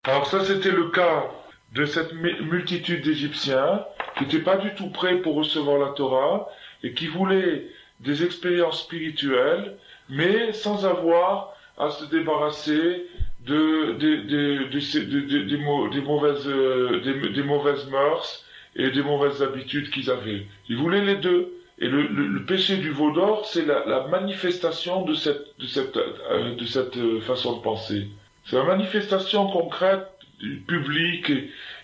Alors ça, c'était le cas de cette multitude d'Égyptiens qui n'étaient pas du tout prêts pour recevoir la Torah et qui voulaient des expériences spirituelles, mais sans avoir à se débarrasser des mauvaises mœurs et des mauvaises habitudes qu'ils avaient. Ils voulaient les deux. Et le péché du veau d'or, c'est la manifestation de cette façon de penser. C'est la manifestation concrète, publique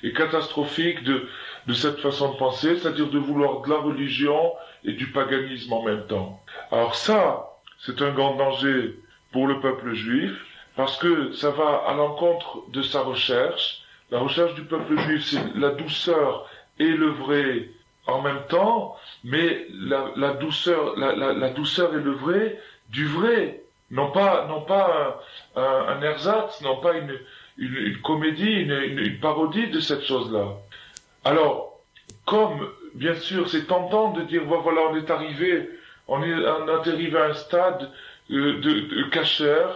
et catastrophique de cette façon de penser, c'est-à-dire de vouloir de la religion et du paganisme en même temps. Alors ça, c'est un grand danger pour le peuple juif, parce que ça va à l'encontre de sa recherche. La recherche du peuple juif, c'est la douceur et le vrai en même temps, mais la douceur et le vrai du vrai, non pas un ersatz, non pas une comédie, une parodie de cette chose-là. Alors, comme, bien sûr, c'est tentant de dire, voilà, on est arrivé à un stade de kasher,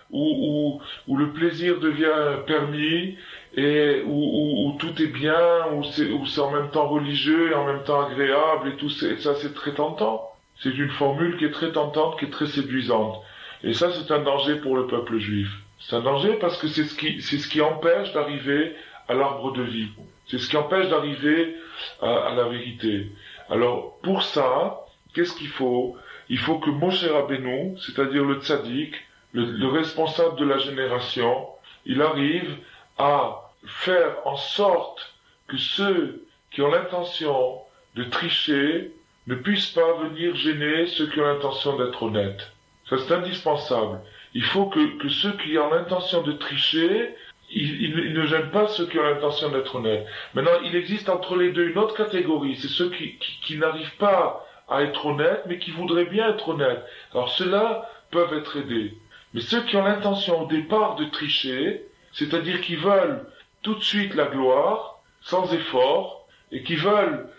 où le plaisir devient permis, et où tout est bien, où c'est en même temps religieux et en même temps agréable, et tout ça c'est très tentant. C'est une formule qui est très tentante, qui est très séduisante. Et ça, c'est un danger pour le peuple juif. C'est un danger parce que c'est ce qui empêche d'arriver à l'arbre de vie. C'est ce qui empêche d'arriver à la vérité. Alors, pour ça, qu'est-ce qu'il faut? Il faut que Moshe Rabbeinu, c'est-à-dire le tzaddik, le responsable de la génération, il arrive à faire en sorte que ceux qui ont l'intention de tricher ne puissent pas venir gêner ceux qui ont l'intention d'être honnêtes. Ça, c'est indispensable. Il faut que ceux qui ont l'intention de tricher, ils ne gênent pas ceux qui ont l'intention d'être honnêtes. Maintenant, il existe entre les deux une autre catégorie, c'est ceux qui n'arrivent pas à être honnêtes, mais qui voudraient bien être honnêtes. Alors ceux-là peuvent être aidés. Mais ceux qui ont l'intention au départ de tricher, c'est-à-dire qui veulent tout de suite la gloire, sans effort, et qui veulent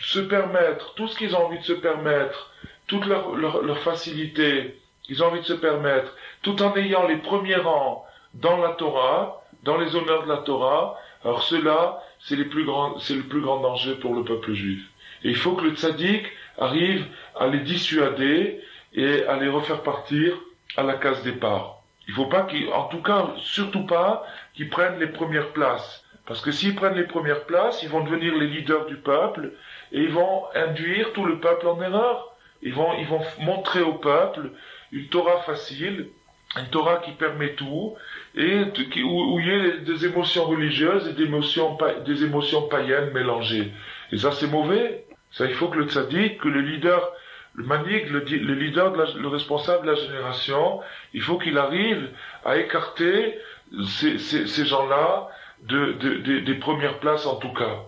se permettre tout ce qu'ils ont envie de se permettre, toute leur facilité qu'ils ont envie de se permettre, tout en ayant les premiers rangs dans la Torah, dans les honneurs de la Torah, alors ceux-là, c'est le plus grand danger pour le peuple juif. Et il faut que le tzaddik arrive à les dissuader et à les refaire partir à la case départ. Il faut pas en tout cas, surtout pas, qu'ils prennent les premières places. Parce que s'ils prennent les premières places, ils vont devenir les leaders du peuple et ils vont induire tout le peuple en erreur. Ils vont montrer au peuple une Torah facile, une Torah qui permet tout, et où il y a des émotions religieuses et des émotions païennes mélangées. Et ça, c'est mauvais. Ça, il faut que le tzaddik, que le leader, le manig, le leader, le responsable de la génération, il faut qu'il arrive à écarter ces gens-là des premières places en tout cas.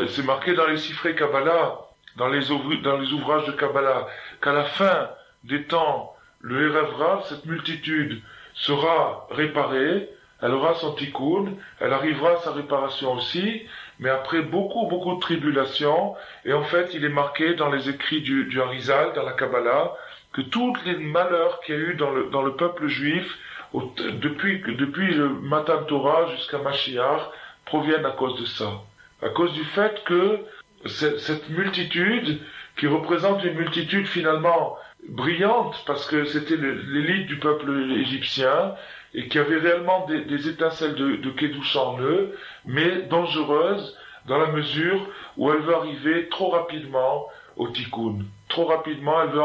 C'est marqué dans les Sifrei Kabbalah, dans les ouvrages de Kabbalah, qu'à la fin des temps, le Erev Rav, cette multitude, sera réparée, elle aura son tikkun, elle arrivera à sa réparation aussi, mais après beaucoup de tribulations, et en fait, il est marqué dans les écrits du Harizal, dans la Kabbalah, que tous les malheurs qu'il y a eu dans le peuple juif, depuis le Matan Torah jusqu'à Mashiach, proviennent à cause de ça. À cause du fait que cette multitude, qui représente une multitude finalement brillante, parce que c'était l'élite du peuple égyptien, et qui avait réellement des étincelles de Kedusha en eux, mais dangereuses dans la mesure où elle veut arriver trop rapidement au tikkun. Trop rapidement, elle veut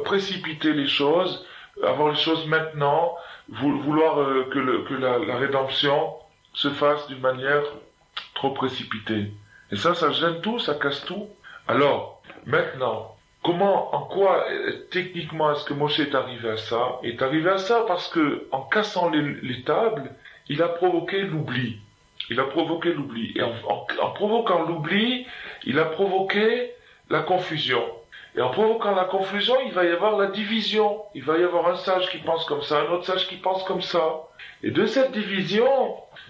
précipiter les choses, avoir les choses maintenant, vouloir que la rédemption se fasse d'une manière trop précipitée. Et ça gêne tout, ça casse tout. Alors, maintenant, en quoi, techniquement, est-ce que Moshe est arrivé à ça? Il est arrivé à ça parce que, en cassant les tables, il a provoqué l'oubli. Il a provoqué l'oubli. Et en provoquant l'oubli, il a provoqué la confusion. Et en provoquant la confusion, il va y avoir la division. Il va y avoir un sage qui pense comme ça, un autre sage qui pense comme ça. Et de cette division,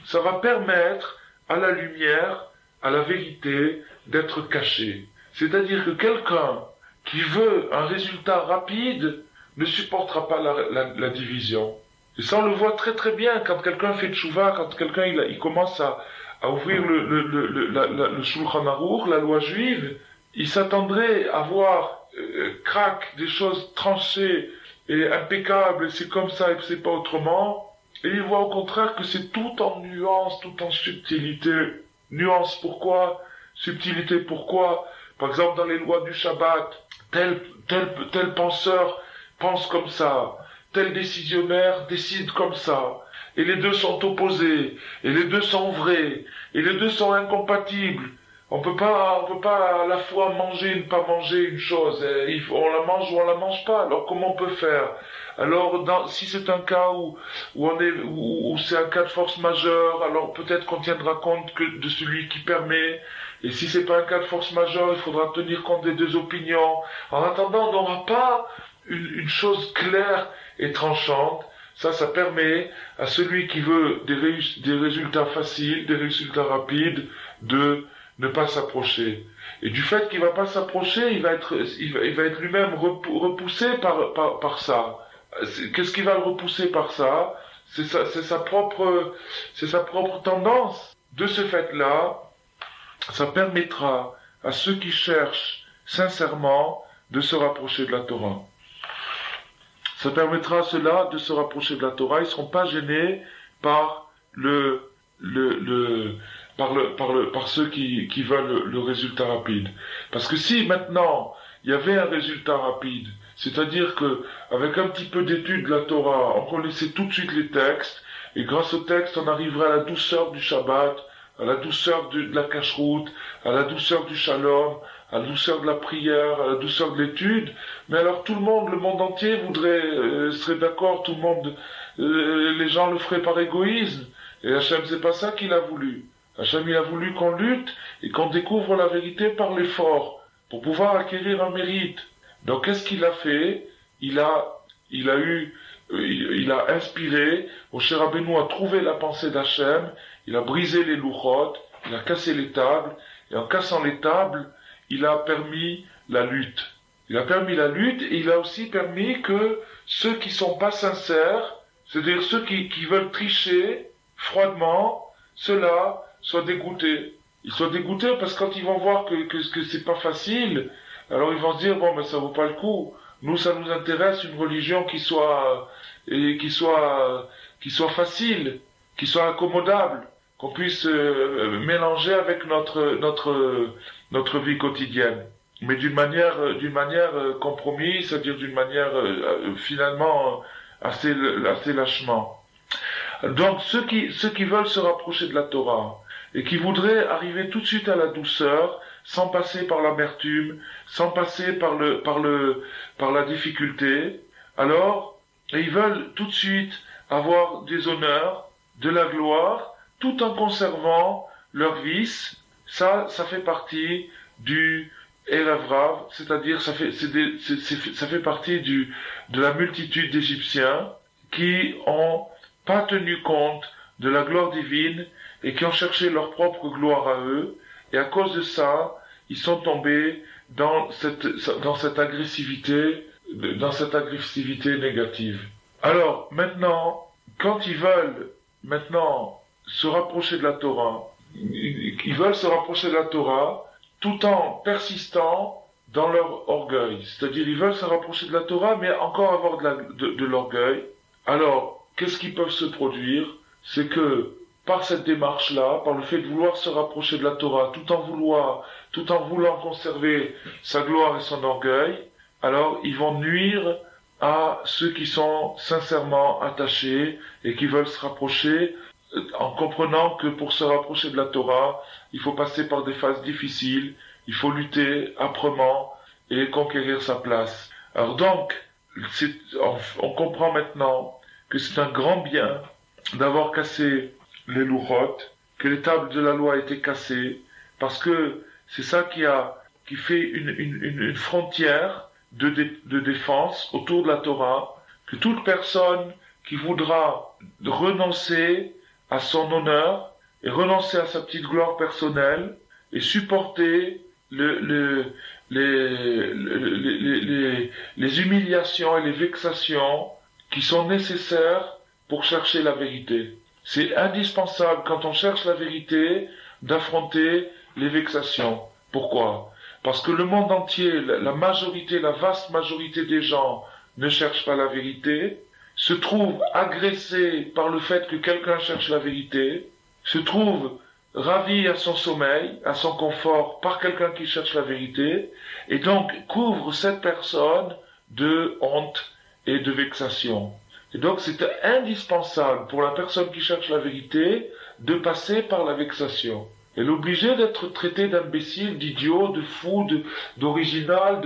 ça va permettre à la lumière, à la vérité, d'être cachée. C'est-à-dire que quelqu'un qui veut un résultat rapide ne supportera pas la division. Et ça, on le voit très très bien quand quelqu'un fait tchouva, quand quelqu'un il commence à ouvrir le Shulchan Aruch, la loi juive, il s'attendrait à voir crac, des choses tranchées et impeccables, et c'est comme ça et c'est pas autrement. Et il voit au contraire que c'est tout en nuance, tout en subtilité. Nuance pourquoi? Subtilité pourquoi? Par exemple, dans les lois du Shabbat, tel penseur pense comme ça, tel décisionnaire décide comme ça, et les deux sont opposés, et les deux sont vrais, et les deux sont incompatibles. On peut pas à la fois manger et ne pas manger une chose. On la mange ou on la mange pas. Alors comment on peut faire? Alors si c'est un cas où c'est un cas de force majeure, alors peut-être qu'on tiendra compte que de celui qui permet. Et si c'est pas un cas de force majeure, il faudra tenir compte des deux opinions. En attendant, on n'aura pas une chose claire et tranchante. Ça permet à celui qui veut des résultats faciles, des résultats rapides, de ne pas s'approcher. Et du fait qu'il va pas s'approcher, il va être lui-même repoussé par ça. Qu'est-ce qui va le repousser par ça? C'est sa propre tendance. De ce fait-là, ça permettra à ceux qui cherchent sincèrement de se rapprocher de la Torah. Ça permettra à ceux-là de se rapprocher de la Torah. Ils ne seront pas gênés par par ceux qui veulent le résultat rapide. Parce que si maintenant il y avait un résultat rapide, c'est-à-dire que avec un petit peu d'étude de la Torah, on connaissait tout de suite les textes, et grâce aux textes, on arriverait à la douceur du Shabbat, à la douceur de la cacheroute, à la douceur du shalom, à la douceur de la prière, à la douceur de l'étude. Mais alors tout le monde entier serait d'accord, tout le monde, les gens le feraient par égoïsme. Et Hachem, c'est pas ça qu'il a voulu. Hachem, il a voulu qu'on lutte et qu'on découvre la vérité par l'effort, pour pouvoir acquérir un mérite. Donc qu'est-ce qu'il a fait? Il a inspiré, Moshe Rabbeinu a trouvé la pensée d'Hachem, il a brisé les louchot, il a cassé les tables, et en cassant les tables, il a permis la lutte. Il a permis la lutte, et il a aussi permis que ceux qui sont pas sincères, c'est-à-dire ceux qui veulent tricher froidement, ceux-là soient dégoûtés. Ils soient dégoûtés parce que quand ils vont voir que c'est pas facile, alors ils vont se dire, bon, mais ça vaut pas le coup. Nous, ça nous intéresse une religion qui soit facile, qui soit accommodable, qu'on puisse mélanger avec notre vie quotidienne, mais d'une manière compromise, c'est-à-dire d'une manière finalement assez lâchement. Donc ceux qui veulent se rapprocher de la Torah et qui voudraient arriver tout de suite à la douceur, sans passer par l'amertume, sans passer par la difficulté, alors ils veulent tout de suite avoir des honneurs, de la gloire, tout en conservant leurs vices. Ça fait partie du Erev Rav, c'est-à-dire ça fait partie de la multitude d'Égyptiens qui ont pas tenu compte de la gloire divine et qui ont cherché leur propre gloire à eux, et à cause de ça, ils sont tombés dans cette agressivité négative. Alors, maintenant, quand ils veulent se rapprocher de la Torah, ils veulent se rapprocher de la Torah tout en persistant dans leur orgueil. C'est-à-dire, ils veulent se rapprocher de la Torah, mais encore avoir de l'orgueil. Alors, qu'est-ce qui peut se produire? C'est que, par cette démarche-là, par le fait de vouloir se rapprocher de la Torah, tout en voulant conserver sa gloire et son orgueil, alors ils vont nuire à ceux qui sont sincèrement attachés et qui veulent se rapprocher, en comprenant que pour se rapprocher de la Torah, il faut passer par des phases difficiles, il faut lutter âprement et conquérir sa place. Alors donc, on comprend maintenant que c'est un grand bien d'avoir cassé les louchot, que les tables de la loi étaient cassées, parce que c'est ça qui fait une frontière de défense autour de la Torah, que toute personne qui voudra renoncer à son honneur et renoncer à sa petite gloire personnelle et supporter les humiliations et les vexations qui sont nécessaires pour chercher la vérité. C'est indispensable quand on cherche la vérité d'affronter les vexations. Pourquoi? Parce que le monde entier, la majorité, la vaste majorité des gens ne cherchent pas la vérité, se trouvent agressés par le fait que quelqu'un cherche la vérité, se trouvent ravis à son sommeil, à son confort par quelqu'un qui cherche la vérité, et donc couvre cette personne de honte et de vexation. Et donc c'est indispensable pour la personne qui cherche la vérité de passer par la vexation. Elle est obligée d'être traitée d'imbécile, d'idiot, de fou, d'original,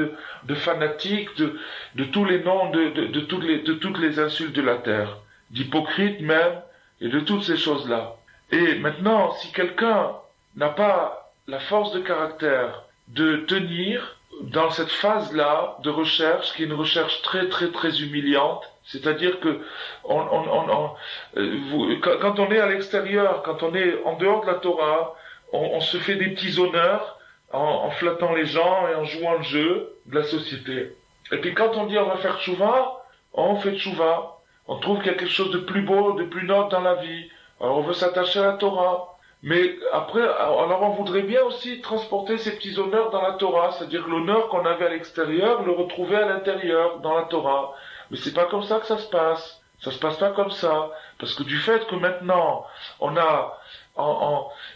de fanatique, de tous les noms, de toutes les insultes de la terre, d'hypocrite même, et de toutes ces choses-là. Et maintenant, si quelqu'un n'a pas la force de caractère de tenir dans cette phase-là de recherche, qui est une recherche très très très humiliante, c'est-à-dire que quand on est à l'extérieur, quand on est en dehors de la Torah, on se fait des petits honneurs en flattant les gens et en jouant le jeu de la société. Et puis quand on dit on va faire tchouva, on fait tchouva. On trouve qu'il y a quelque chose de plus beau, de plus noble dans la vie. Alors on veut s'attacher à la Torah. Mais après, alors on voudrait bien aussi transporter ces petits honneurs dans la Torah, c'est-à-dire que l'honneur qu'on avait à l'extérieur, le retrouver à l'intérieur, dans la Torah. Mais c'est pas comme ça que ça se passe. Ça se passe pas comme ça. Parce que du fait que maintenant, on a,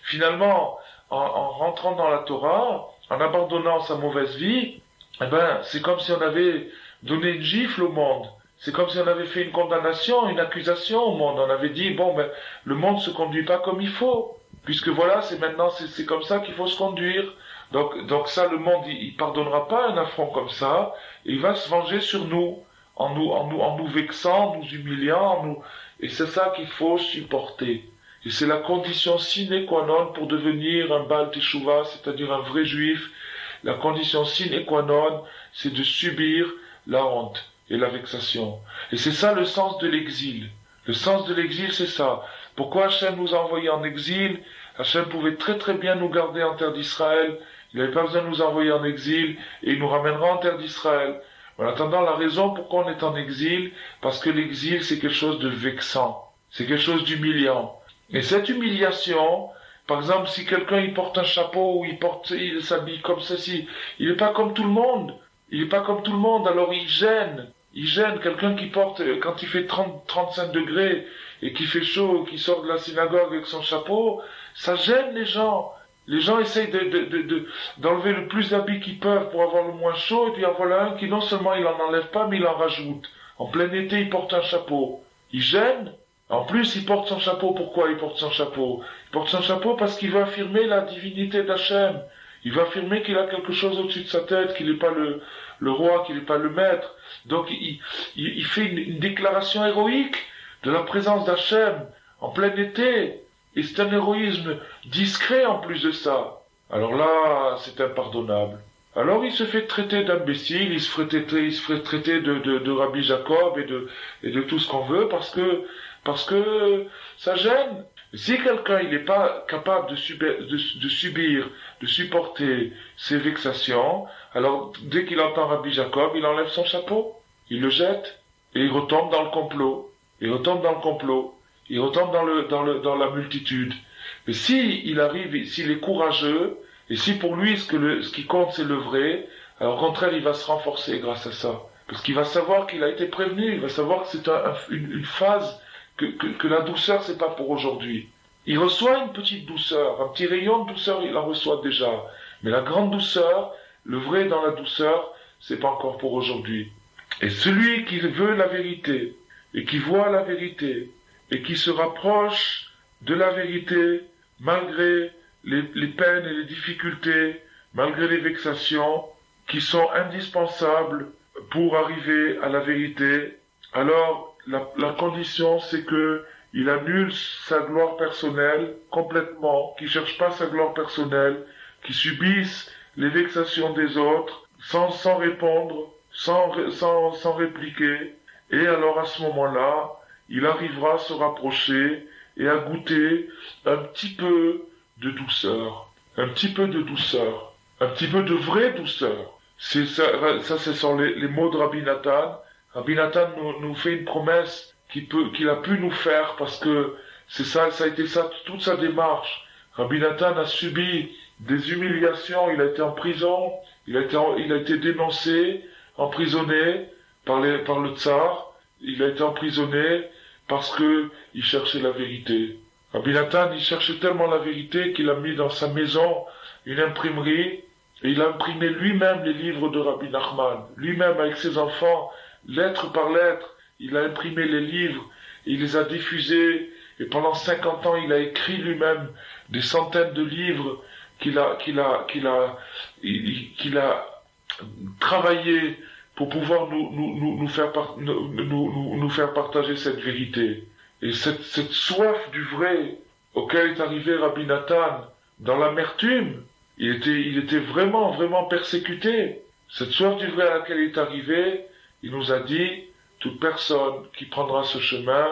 finalement, en rentrant dans la Torah, en abandonnant sa mauvaise vie, eh ben, c'est comme si on avait donné une gifle au monde. C'est comme si on avait fait une condamnation, une accusation au monde. On avait dit, bon, ben, le monde se conduit pas comme il faut. Puisque voilà, c'est comme ça qu'il faut se conduire. Donc ça, le monde, il pardonnera pas un affront comme ça. Et il va se venger sur nous. En nous vexant, nous humiliant, et c'est ça qu'il faut supporter. Et c'est la condition sine qua non pour devenir un Baal Teshuvah, c'est-à-dire un vrai juif. La condition sine qua non, c'est de subir la honte et la vexation. Et c'est ça le sens de l'exil. Le sens de l'exil, c'est ça. Pourquoi Hachem nous a envoyés en exil? Hachem pouvait très très bien nous garder en terre d'Israël. Il n'avait pas besoin de nous envoyer en exil, et il nous ramènera en terre d'Israël. En attendant, la raison pourquoi on est en exil, parce que l'exil, c'est quelque chose de vexant. C'est quelque chose d'humiliant. Et cette humiliation, par exemple, si quelqu'un il porte un chapeau ou il s'habille comme ceci, il n'est pas comme tout le monde. Il n'est pas comme tout le monde, alors il gêne. Il gêne quelqu'un qui porte, quand il fait 35 degrés et qui fait chaud, qui sort de la synagogue avec son chapeau, ça gêne les gens. Les gens essayent d'enlever le plus d'habits qu'ils peuvent pour avoir le moins chaud, et puis en voilà un qui non seulement il en enlève pas, mais il en rajoute. En plein été, il porte un chapeau. Il gêne. En plus, il porte son chapeau. Pourquoi il porte son chapeau? Il porte son chapeau parce qu'il veut affirmer la divinité d'Hachem. Il veut affirmer qu'il a quelque chose au-dessus de sa tête, qu'il n'est pas le roi, qu'il n'est pas le maître. Donc, il fait une déclaration héroïque de la présence d'Hachem en plein été. Et c'est un héroïsme discret en plus de ça. Alors là, c'est impardonnable. Alors il se fait traiter d'imbécile, il se ferait traiter de Rabbi Jacob et de tout ce qu'on veut parce que ça gêne. Si quelqu'un il n'est pas capable de subir, de supporter ces vexations, alors dès qu'il entend Rabbi Jacob, il enlève son chapeau, il le jette et il retombe dans le complot. Il retombe dans la multitude. Mais s'il arrive, s'il est courageux, et si pour lui ce qui compte c'est le vrai, alors au contraire il va se renforcer grâce à ça. Parce qu'il va savoir qu'il a été prévenu, il va savoir que c'est une phase, que la douceur c'est pas pour aujourd'hui. Il reçoit une petite douceur, un petit rayon de douceur il en reçoit déjà. Mais la grande douceur, le vrai dans la douceur, c'est pas encore pour aujourd'hui. Et celui qui veut la vérité, et qui voit la vérité, et qui se rapproche de la vérité, malgré les peines et les difficultés, malgré les vexations, qui sont indispensables pour arriver à la vérité, alors la condition c'est que il annule sa gloire personnelle complètement, qu'il cherche pas sa gloire personnelle, qu'il subisse les vexations des autres, sans répondre, sans répliquer, et alors à ce moment-là, il arrivera à se rapprocher et à goûter un petit peu de douceur, un petit peu de douceur, un petit peu de vraie douceur. Ça ce sont les mots de Rabbi Nathan. Rabbi Nathan nous fait une promesse qu'il a pu nous faire, parce que ça a été ça, toute sa démarche. Rabbi Nathan a subi des humiliations, il a été en prison, il a été dénoncé, emprisonné par le tsar, il a été emprisonné parce que il cherchait la vérité. Rabbi Nathan, il cherchait tellement la vérité qu'il a mis dans sa maison une imprimerie, et il a imprimé lui-même les livres de Rabbi Nachman, lui-même avec ses enfants, lettre par lettre, il a imprimé les livres, il les a diffusés, et pendant 50 ans, il a écrit lui-même des centaines de livres qu'il a travaillé pour pouvoir nous faire partager cette vérité. Et cette soif du vrai auquel est arrivé Rabbi Nathan dans l'amertume, il était vraiment, vraiment persécuté. Cette soif du vrai à laquelle il est arrivé, il nous a dit, toute personne qui prendra ce chemin,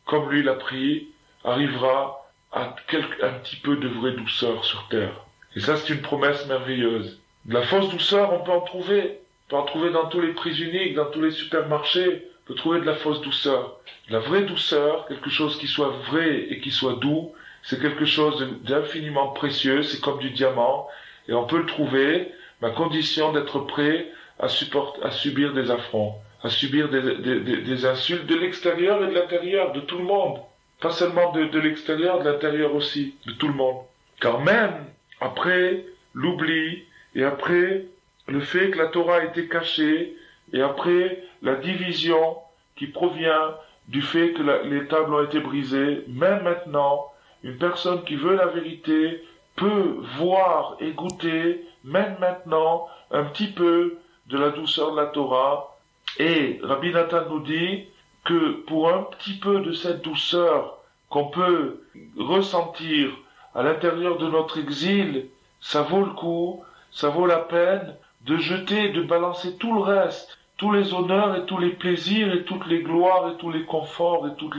comme lui l'a pris, arrivera à un petit peu de vraie douceur sur terre. Et ça, c'est une promesse merveilleuse. De la fausse douceur, on peut en trouver. On peut en trouver dans tous les prix uniques, dans tous les supermarchés. On peut trouver de la fausse douceur. La vraie douceur, quelque chose qui soit vrai et qui soit doux, c'est quelque chose d'infiniment précieux, c'est comme du diamant, et on peut le trouver, mais à condition d'être prêt à subir des affronts, à subir des insultes de l'extérieur et de l'intérieur, de tout le monde. Pas seulement de l'extérieur, de l'intérieur aussi, de tout le monde. Car même après l'oubli, et après le fait que la Torah a été cachée, et après la division qui provient du fait que les tables ont été brisées, même maintenant, une personne qui veut la vérité peut voir et goûter, même maintenant, un petit peu de la douceur de la Torah. Et Rabbi Nathan nous dit que pour un petit peu de cette douceur qu'on peut ressentir à l'intérieur de notre exil, ça vaut le coup, ça vaut la peine de jeter, de balancer tout le reste, tous les honneurs et tous les plaisirs et toutes les gloires et tous les conforts et toutes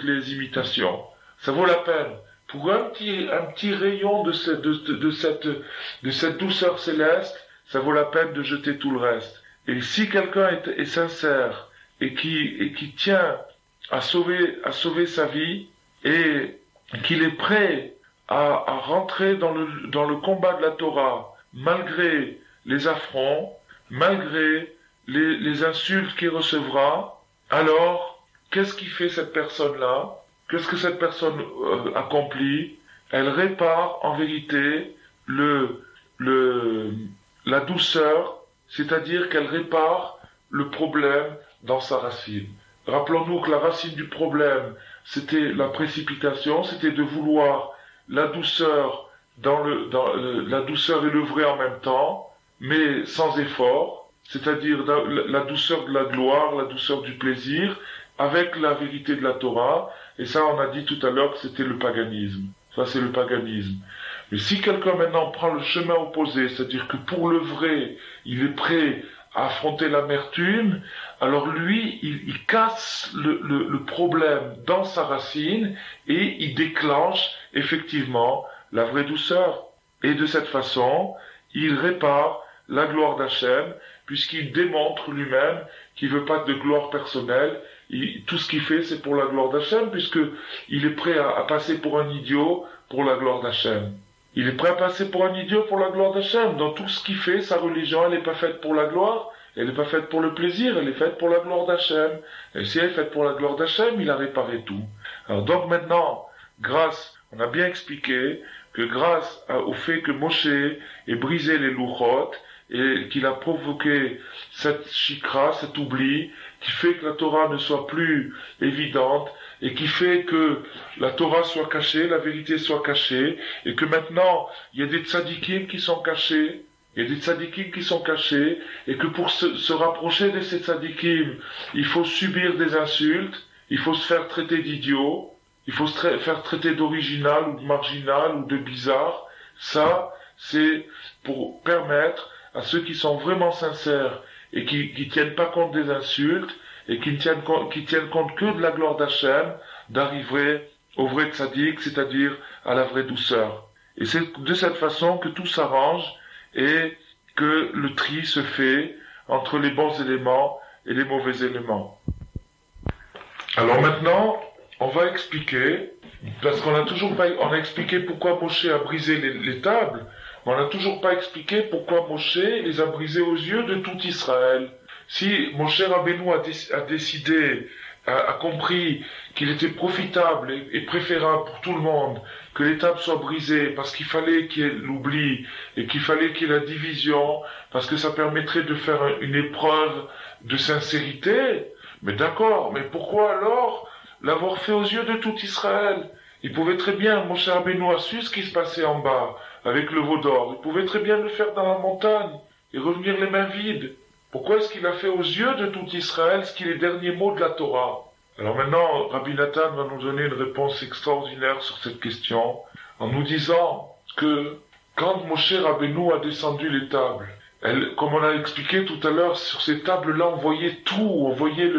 les imitations. Ça vaut la peine. Pour un petit rayon de cette douceur céleste, ça vaut la peine de jeter tout le reste. Et si quelqu'un est sincère et qui tient à sauver sa vie et qu'il est prêt à rentrer dans le combat de la Torah, malgré les affronts, malgré les insultes qu'il recevra, alors, qu'est-ce qui fait cette personne-là? Qu'est-ce que cette personne accomplit? Elle répare en vérité la douceur, c'est-à-dire qu'elle répare le problème dans sa racine. Rappelons-nous que la racine du problème, c'était la précipitation, c'était de vouloir la douceur la douceur et le vrai en même temps, mais sans effort, c'est-à-dire la douceur de la gloire, la douceur du plaisir, avec la vérité de la Torah, et ça on a dit tout à l'heure que c'était le paganisme. Ça c'est le paganisme. Mais si quelqu'un maintenant prend le chemin opposé, c'est-à-dire que pour le vrai, il est prêt à affronter l'amertume, alors lui, il casse le problème dans sa racine et il déclenche effectivement la vraie douceur. Et de cette façon, il répare la gloire d'Hachem, puisqu'il démontre lui-même qu'il veut pas de gloire personnelle. Tout ce qu'il fait, c'est pour la gloire d'Hachem, puisqu'il est prêt à passer pour un idiot pour la gloire d'Hachem. Il est prêt à passer pour un idiot pour la gloire d'Hachem. Dans tout ce qu'il fait, sa religion, elle n'est pas faite pour la gloire, elle n'est pas faite pour le plaisir, elle est faite pour la gloire d'Hachem. Et si elle est faite pour la gloire d'Hachem, il a réparé tout. Alors donc maintenant, on a bien expliqué que grâce au fait que Moshe ait brisé les louchot, et qu'il a provoqué cette shikra, cet oubli, qui fait que la Torah ne soit plus évidente, et qui fait que la Torah soit cachée, la vérité soit cachée, et que maintenant, il y a des tzadikim qui sont cachés, et que pour se rapprocher de ces tzadikim, il faut subir des insultes, il faut se faire traiter d'idiot, il faut se faire traiter d'original ou de marginal ou de bizarre. Ça, c'est pour permettre à ceux qui sont vraiment sincères et qui tiennent pas compte des insultes et qui tiennent compte que de la gloire d'Hachem, d'arriver au vrai tzaddik, c'est-à-dire à la vraie douceur. Et c'est de cette façon que tout s'arrange et que le tri se fait entre les bons éléments et les mauvais éléments. Alors maintenant, on va expliquer, parce qu'on n'a toujours pas, on a expliqué pourquoi Moshe a brisé les tables, mais on n'a toujours pas expliqué pourquoi Moshe les a brisées aux yeux de tout Israël. Si Moshe Rabbeinu a décidé, a compris qu'il était profitable et préférable pour tout le monde que les tables soient brisées parce qu'il fallait qu'il y ait l'oubli et qu'il fallait qu'il y ait la division parce que ça permettrait de faire une épreuve de sincérité, mais d'accord, mais pourquoi alors l'avoir fait aux yeux de tout Israël? Il pouvait très bien, Moshe Rabbeinu a su ce qui se passait en bas avec le veau d'or, il pouvait très bien le faire dans la montagne et revenir les mains vides. Pourquoi est-ce qu'il a fait aux yeux de tout Israël ce qui est les derniers mots de la Torah? Alors maintenant, Rabbi Nathan va nous donner une réponse extraordinaire sur cette question, en nous disant que quand Moshe Rabbeinu a descendu les tables, comme on a expliqué tout à l'heure, sur ces tables-là, on voyait tout, on voyait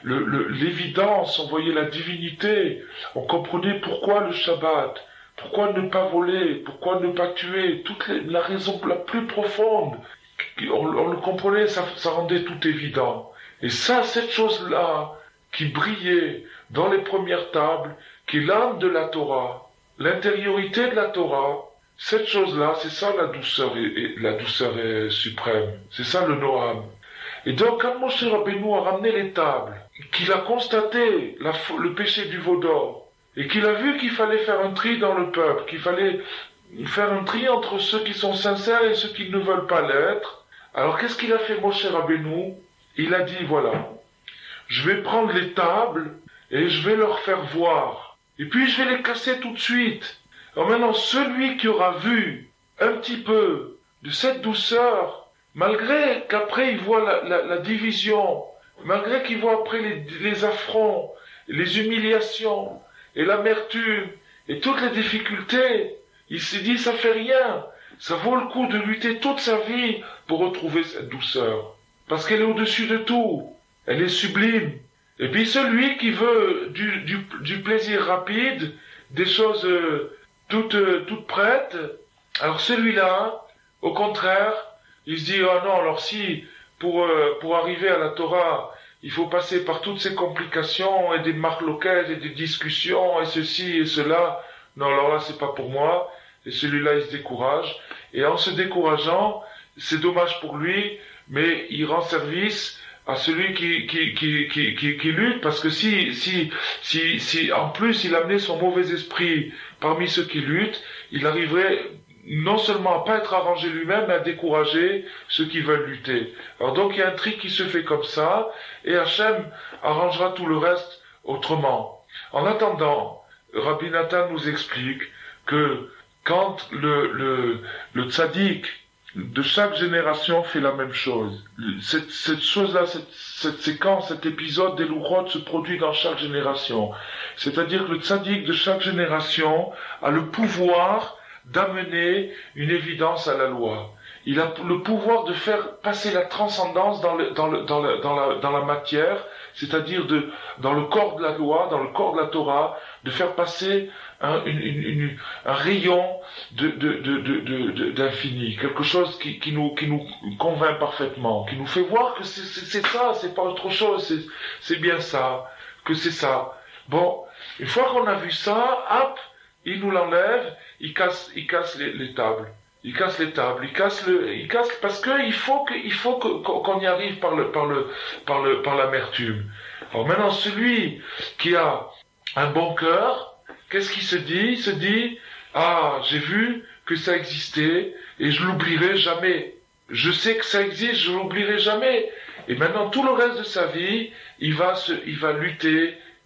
l'évidence, on voyait la divinité, on comprenait pourquoi le Shabbat, pourquoi ne pas voler, pourquoi ne pas tuer, la raison la plus profonde. On le comprenait, ça rendait tout évident. Et ça, cette chose-là, qui brillait dans les premières tables, qui est l'âme de la Torah, l'intériorité de la Torah, cette chose-là, c'est ça la douceur suprême. C'est ça le Noam. Et donc, quand Moshe Rabbeinu a ramené les tables, qu'il a constaté le péché du veau d'or, et qu'il a vu qu'il fallait faire un tri dans le peuple, qu'il fallait faire un tri entre ceux qui sont sincères et ceux qui ne veulent pas l'être, alors qu'est-ce qu'il a fait Moshe Rabbeinu? Il a dit, voilà, je vais prendre les tables et je vais leur faire voir. Et puis je vais les casser tout de suite. Alors maintenant, celui qui aura vu un petit peu de cette douceur, malgré qu'après il voit la division, malgré qu'il voit après les affronts, les humiliations et l'amertume et toutes les difficultés, il s'est dit ça fait rien. Ça vaut le coup de lutter toute sa vie pour retrouver cette douceur. Parce qu'elle est au-dessus de tout. Elle est sublime. Et puis celui qui veut du plaisir rapide, des choses toutes prêtes, alors celui-là, au contraire, il se dit, oh non, alors si, pour arriver à la Torah, il faut passer par toutes ces complications et des marloquettes et des discussions et ceci et cela, non, alors là, c'est pas pour moi. Et celui-là, il se décourage. Et en se décourageant, c'est dommage pour lui, mais il rend service à celui qui lutte, parce que si en plus il amenait son mauvais esprit parmi ceux qui luttent, il arriverait non seulement à pas être arrangé lui-même, mais à décourager ceux qui veulent lutter. Alors donc il y a un tri qui se fait comme ça, et Hachem arrangera tout le reste autrement. En attendant, Rabbi Nathan nous explique que quand le tzaddik de chaque génération fait la même chose. Cette chose-là, cette séquence, cet épisode des Louchot se produit dans chaque génération. C'est-à-dire que le tzaddik de chaque génération a le pouvoir d'amener une évidence à la loi. Il a le pouvoir de faire passer la transcendance dans la matière, c'est-à-dire dans le corps de la loi, dans le corps de la Torah, de faire passer un rayon d'infini, quelque chose qui nous convainc parfaitement, qui nous fait voir que c'est ça, c'est pas autre chose, c'est bien ça, que c'est ça. Bon, une fois qu'on a vu ça, hop, il nous l'enlève, il casse les tables. Il casse les tables, il casse parce que il faut qu'on y arrive par l'amertume. Alors maintenant, celui qui a un bon cœur, qu'est-ce qu'il se dit? Il se dit, ah, j'ai vu que ça existait et je l'oublierai jamais. Je sais que ça existe, je l'oublierai jamais. Et maintenant, tout le reste de sa vie, il va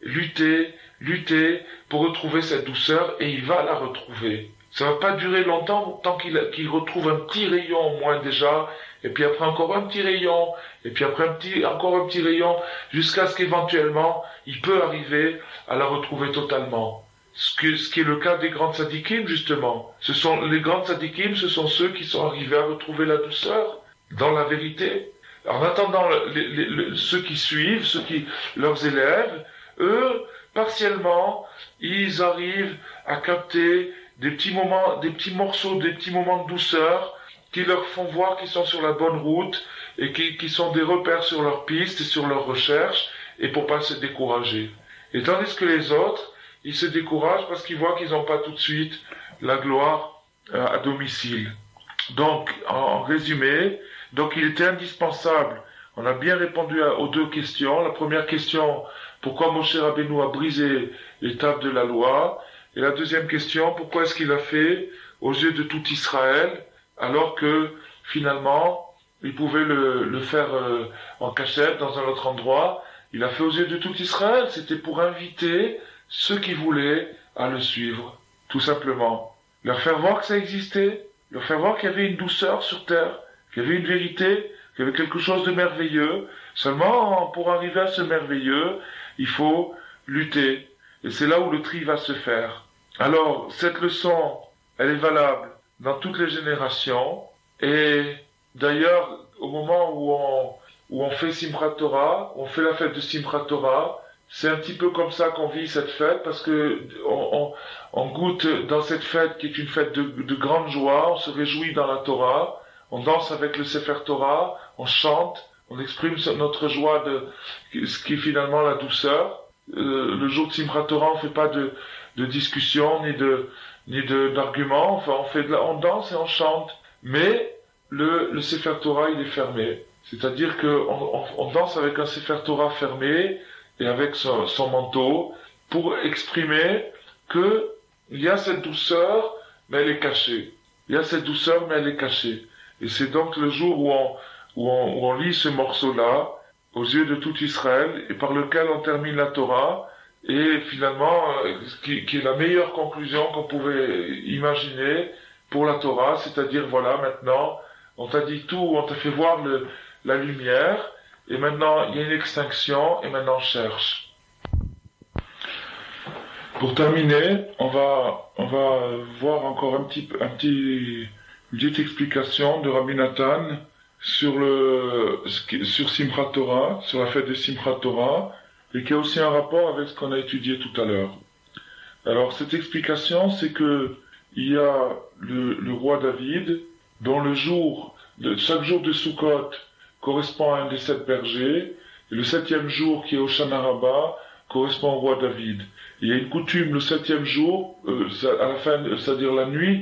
lutter pour retrouver cette douceur et il va la retrouver. Ça va pas durer longtemps tant qu'il retrouve un petit rayon au moins déjà, et puis après encore un petit rayon, et puis après encore un petit rayon, jusqu'à ce qu'éventuellement il peut arriver à la retrouver totalement. Ce qui est le cas des grands tzadikim justement. Les grands tzadikim, ce sont ceux qui sont arrivés à retrouver la douceur dans la vérité. En attendant ceux qui suivent, leurs élèves, eux, partiellement, ils arrivent à capter des petits morceaux, des petits moments de douceur qui leur font voir qu'ils sont sur la bonne route et qui sont des repères sur leur piste et sur leur recherche et pour pas se décourager. Et tandis que les autres, ils se découragent parce qu'ils voient qu'ils n'ont pas tout de suite la gloire à domicile. Donc, en résumé, donc il était indispensable. On a bien répondu aux deux questions. La première question, pourquoi Moshe Rabbeinu a brisé les tables de la loi? Et la deuxième question, pourquoi est-ce qu'il l'a fait aux yeux de tout Israël, alors que finalement, il pouvait le faire en cachette dans un autre endroit. Il a fait aux yeux de tout Israël. C'était pour inviter ceux qui voulaient à le suivre, tout simplement. Leur faire voir que ça existait, leur faire voir qu'il y avait une douceur sur terre, qu'il y avait une vérité, qu'il y avait quelque chose de merveilleux. Seulement, pour arriver à ce merveilleux, il faut lutter. Et c'est là où le tri va se faire. Alors, cette leçon, elle est valable dans toutes les générations. Et d'ailleurs, au moment où on fait Simchat Torah, on fait la fête de Simchat Torah, c'est un petit peu comme ça qu'on vit cette fête, parce que on goûte dans cette fête qui est une fête de grande joie, on se réjouit dans la Torah, on danse avec le Sefer Torah, on chante, on exprime notre joie de ce qui est finalement la douceur. Le jour de Simchat Torah, on fait pas de discussion ni d'arguments, enfin on danse et on chante, mais le Sefer Torah il est fermé, c'est-à-dire que on danse avec un Sefer Torah fermé et avec son manteau pour exprimer que il y a cette douceur mais elle est cachée. Il y a cette douceur mais elle est cachée. Et c'est donc le jour où on lit ce morceau-là aux yeux de tout Israël et par lequel on termine la Torah. Et finalement, qui est la meilleure conclusion qu'on pouvait imaginer pour la Torah, c'est-à-dire voilà, maintenant, on t'a dit tout, on t'a fait voir la lumière, et maintenant il y a une extinction, et maintenant on cherche. Pour terminer, on va voir encore une petite explication de Rabbi Nathan sur Simchat Torah, sur la fête de Simchat Torah, et qui a aussi un rapport avec ce qu'on a étudié tout à l'heure. Alors, cette explication, c'est que il y a le roi David, dont chaque jour de Sukkot correspond à un des 7 bergers, et le 7e jour, qui est Hoshana Rabbah, correspond au roi David. Il y a une coutume le 7e jour, à la fin, c'est-à-dire la nuit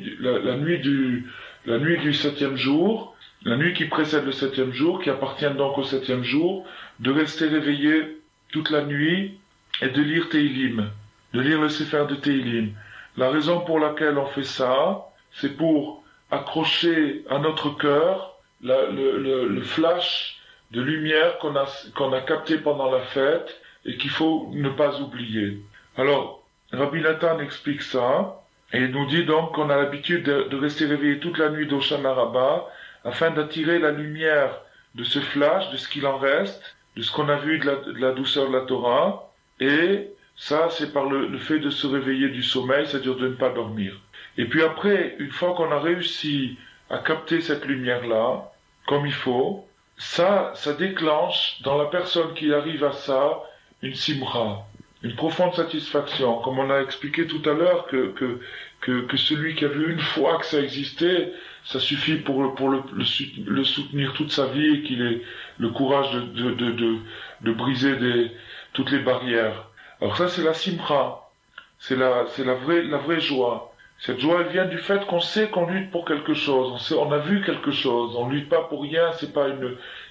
du 7e jour, la nuit qui précède le 7e jour, qui appartient donc au 7e jour, de rester réveillé toute la nuit et de lire Teilim, de lire le Sefer de Teilim. La raison pour laquelle on fait ça, c'est pour accrocher à notre cœur le flash de lumière qu'on a capté pendant la fête et qu'il faut ne pas oublier. Alors, Rabbi Nathan explique ça et il nous dit donc qu'on a l'habitude de rester réveillé toute la nuit d'Hoshana Rabbah afin d'attirer la lumière de ce flash, de ce qu'il en reste, de ce qu'on a vu de la douceur de la Torah, et ça c'est par le fait de se réveiller du sommeil, c'est-à-dire de ne pas dormir. Et puis après, une fois qu'on a réussi à capter cette lumière-là, comme il faut, ça déclenche dans la personne qui arrive à ça une simcha, une profonde satisfaction, comme on a expliqué tout à l'heure que celui qui a vu une fois que ça existait, ça suffit pour le soutenir toute sa vie et qu'il ait le courage de briser toutes les barrières. Alors ça c'est la simcha, c'est la vraie joie. Cette joie elle vient du fait qu'on sait qu'on lutte pour quelque chose, on a vu quelque chose, on lutte pas pour rien, c'est pas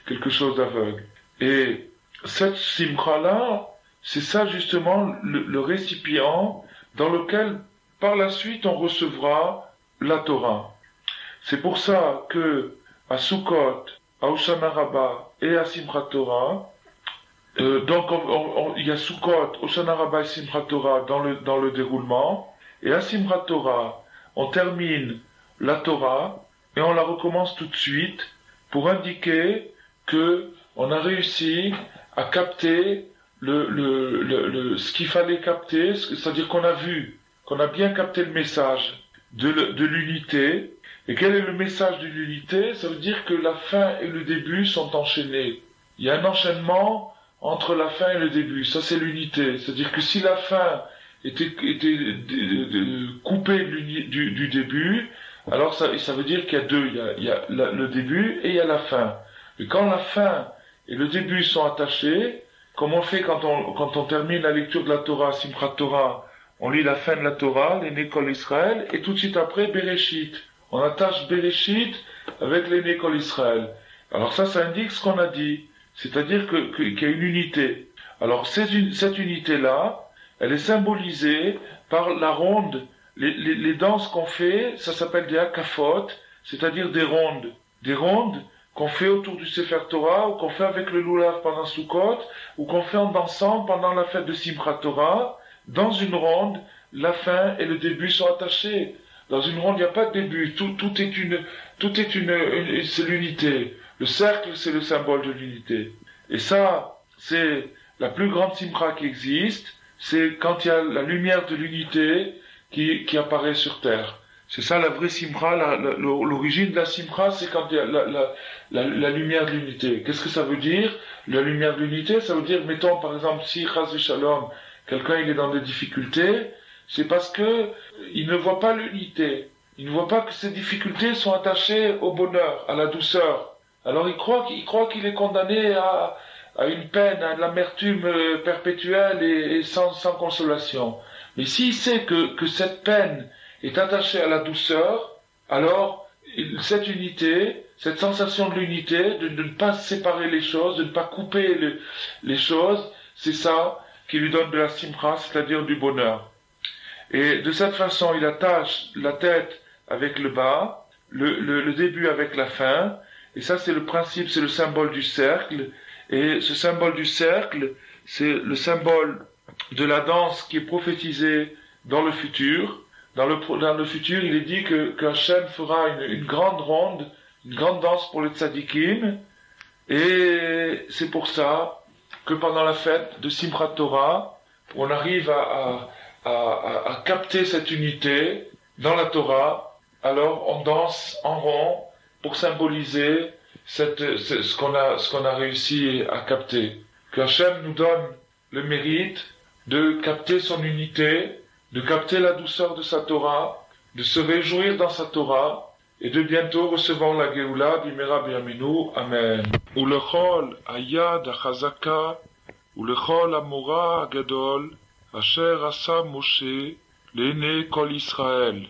quelque chose d'aveugle. Et cette simcha là, c'est ça justement le récipient dans lequel par la suite on recevra la Torah. C'est pour ça que à Sukkot, à Hoshana Rabbah et à Simchat Torah, donc il y a Sukkot, Hoshana Rabbah et Simchat Torah dans le déroulement, et à Simchat Torah, on termine la Torah et on la recommence tout de suite pour indiquer que on a réussi à capter ce qu'il fallait capter, c'est-à-dire qu'on a bien capté le message de l'unité. Et quel est le message de l'unité? Ça veut dire que la fin et le début sont enchaînés. Il y a un enchaînement entre la fin et le début. Ça, c'est l'unité. C'est-à-dire que si la fin était coupée du début, alors ça veut dire qu'il y a deux. Il y a le début et il y a la fin. Et quand la fin et le début sont attachés, comme on fait quand on termine la lecture de la Torah, Simchat Torah, on lit la fin de la Torah, les Kol Israël, et tout de suite après, Bereshit. On attache Bereshit avec les Kol Israël. Alors ça indique ce qu'on a dit. C'est-à-dire qu'il y a une unité. Alors cette unité-là, elle est symbolisée par la ronde. Les danses qu'on fait, ça s'appelle des hakafot, c'est-à-dire des rondes. Des rondes qu'on fait autour du Sefer Torah, ou qu'on fait avec le Lulav pendant Sukkot, ou qu'on fait en dansant pendant la fête de Simchat Torah. Dans une ronde, la fin et le début sont attachés. Dans une ronde, il n'y a pas de début. Tout est c'est l'unité. Le cercle, c'est le symbole de l'unité. Et ça, c'est la plus grande simcha qui existe. C'est quand il y a la lumière de l'unité qui apparaît sur terre. C'est ça la vraie simcha, l'origine de la simcha, c'est quand il y a la lumière de l'unité. Qu'est-ce que ça veut dire? La lumière de l'unité, ça veut dire, mettons par exemple, si Chas v'Shalom, quelqu'un il est dans des difficultés, c'est parce que il ne voit pas l'unité. Il ne voit pas que ces difficultés sont attachées au bonheur, à la douceur. Alors il croit qu'il est condamné à une peine, à de l'amertume perpétuelle et sans consolation. Mais s'il sait que cette peine est attachée à la douceur, alors cette unité, cette sensation de l'unité, de ne pas séparer les choses, de ne pas couper les choses, c'est ça qui lui donne de la simcha, c'est-à-dire du bonheur. Et de cette façon, il attache la tête avec le bas, le début avec la fin, et ça c'est le principe, c'est le symbole du cercle, et ce symbole du cercle, c'est le symbole de la danse qui est prophétisée dans le futur. Dans le futur, il est dit que Hachem fera une grande ronde, une grande danse pour les tzadikim, et c'est pour ça que pendant la fête de Simchat Torah, on arrive à capter cette unité dans la Torah. Alors on danse en rond pour symboliser ce qu'on a réussi à capter. Que Hachem nous donne le mérite de capter son unité, de capter la douceur de sa Torah, de se réjouir dans sa Torah, et de bientôt recevoir la Géoula bimera b'yameinu. Amen. Ulechol hayad hachazaka, ulechol hamora hagadol, asher asa Moshe, l'Ené Kol Israël.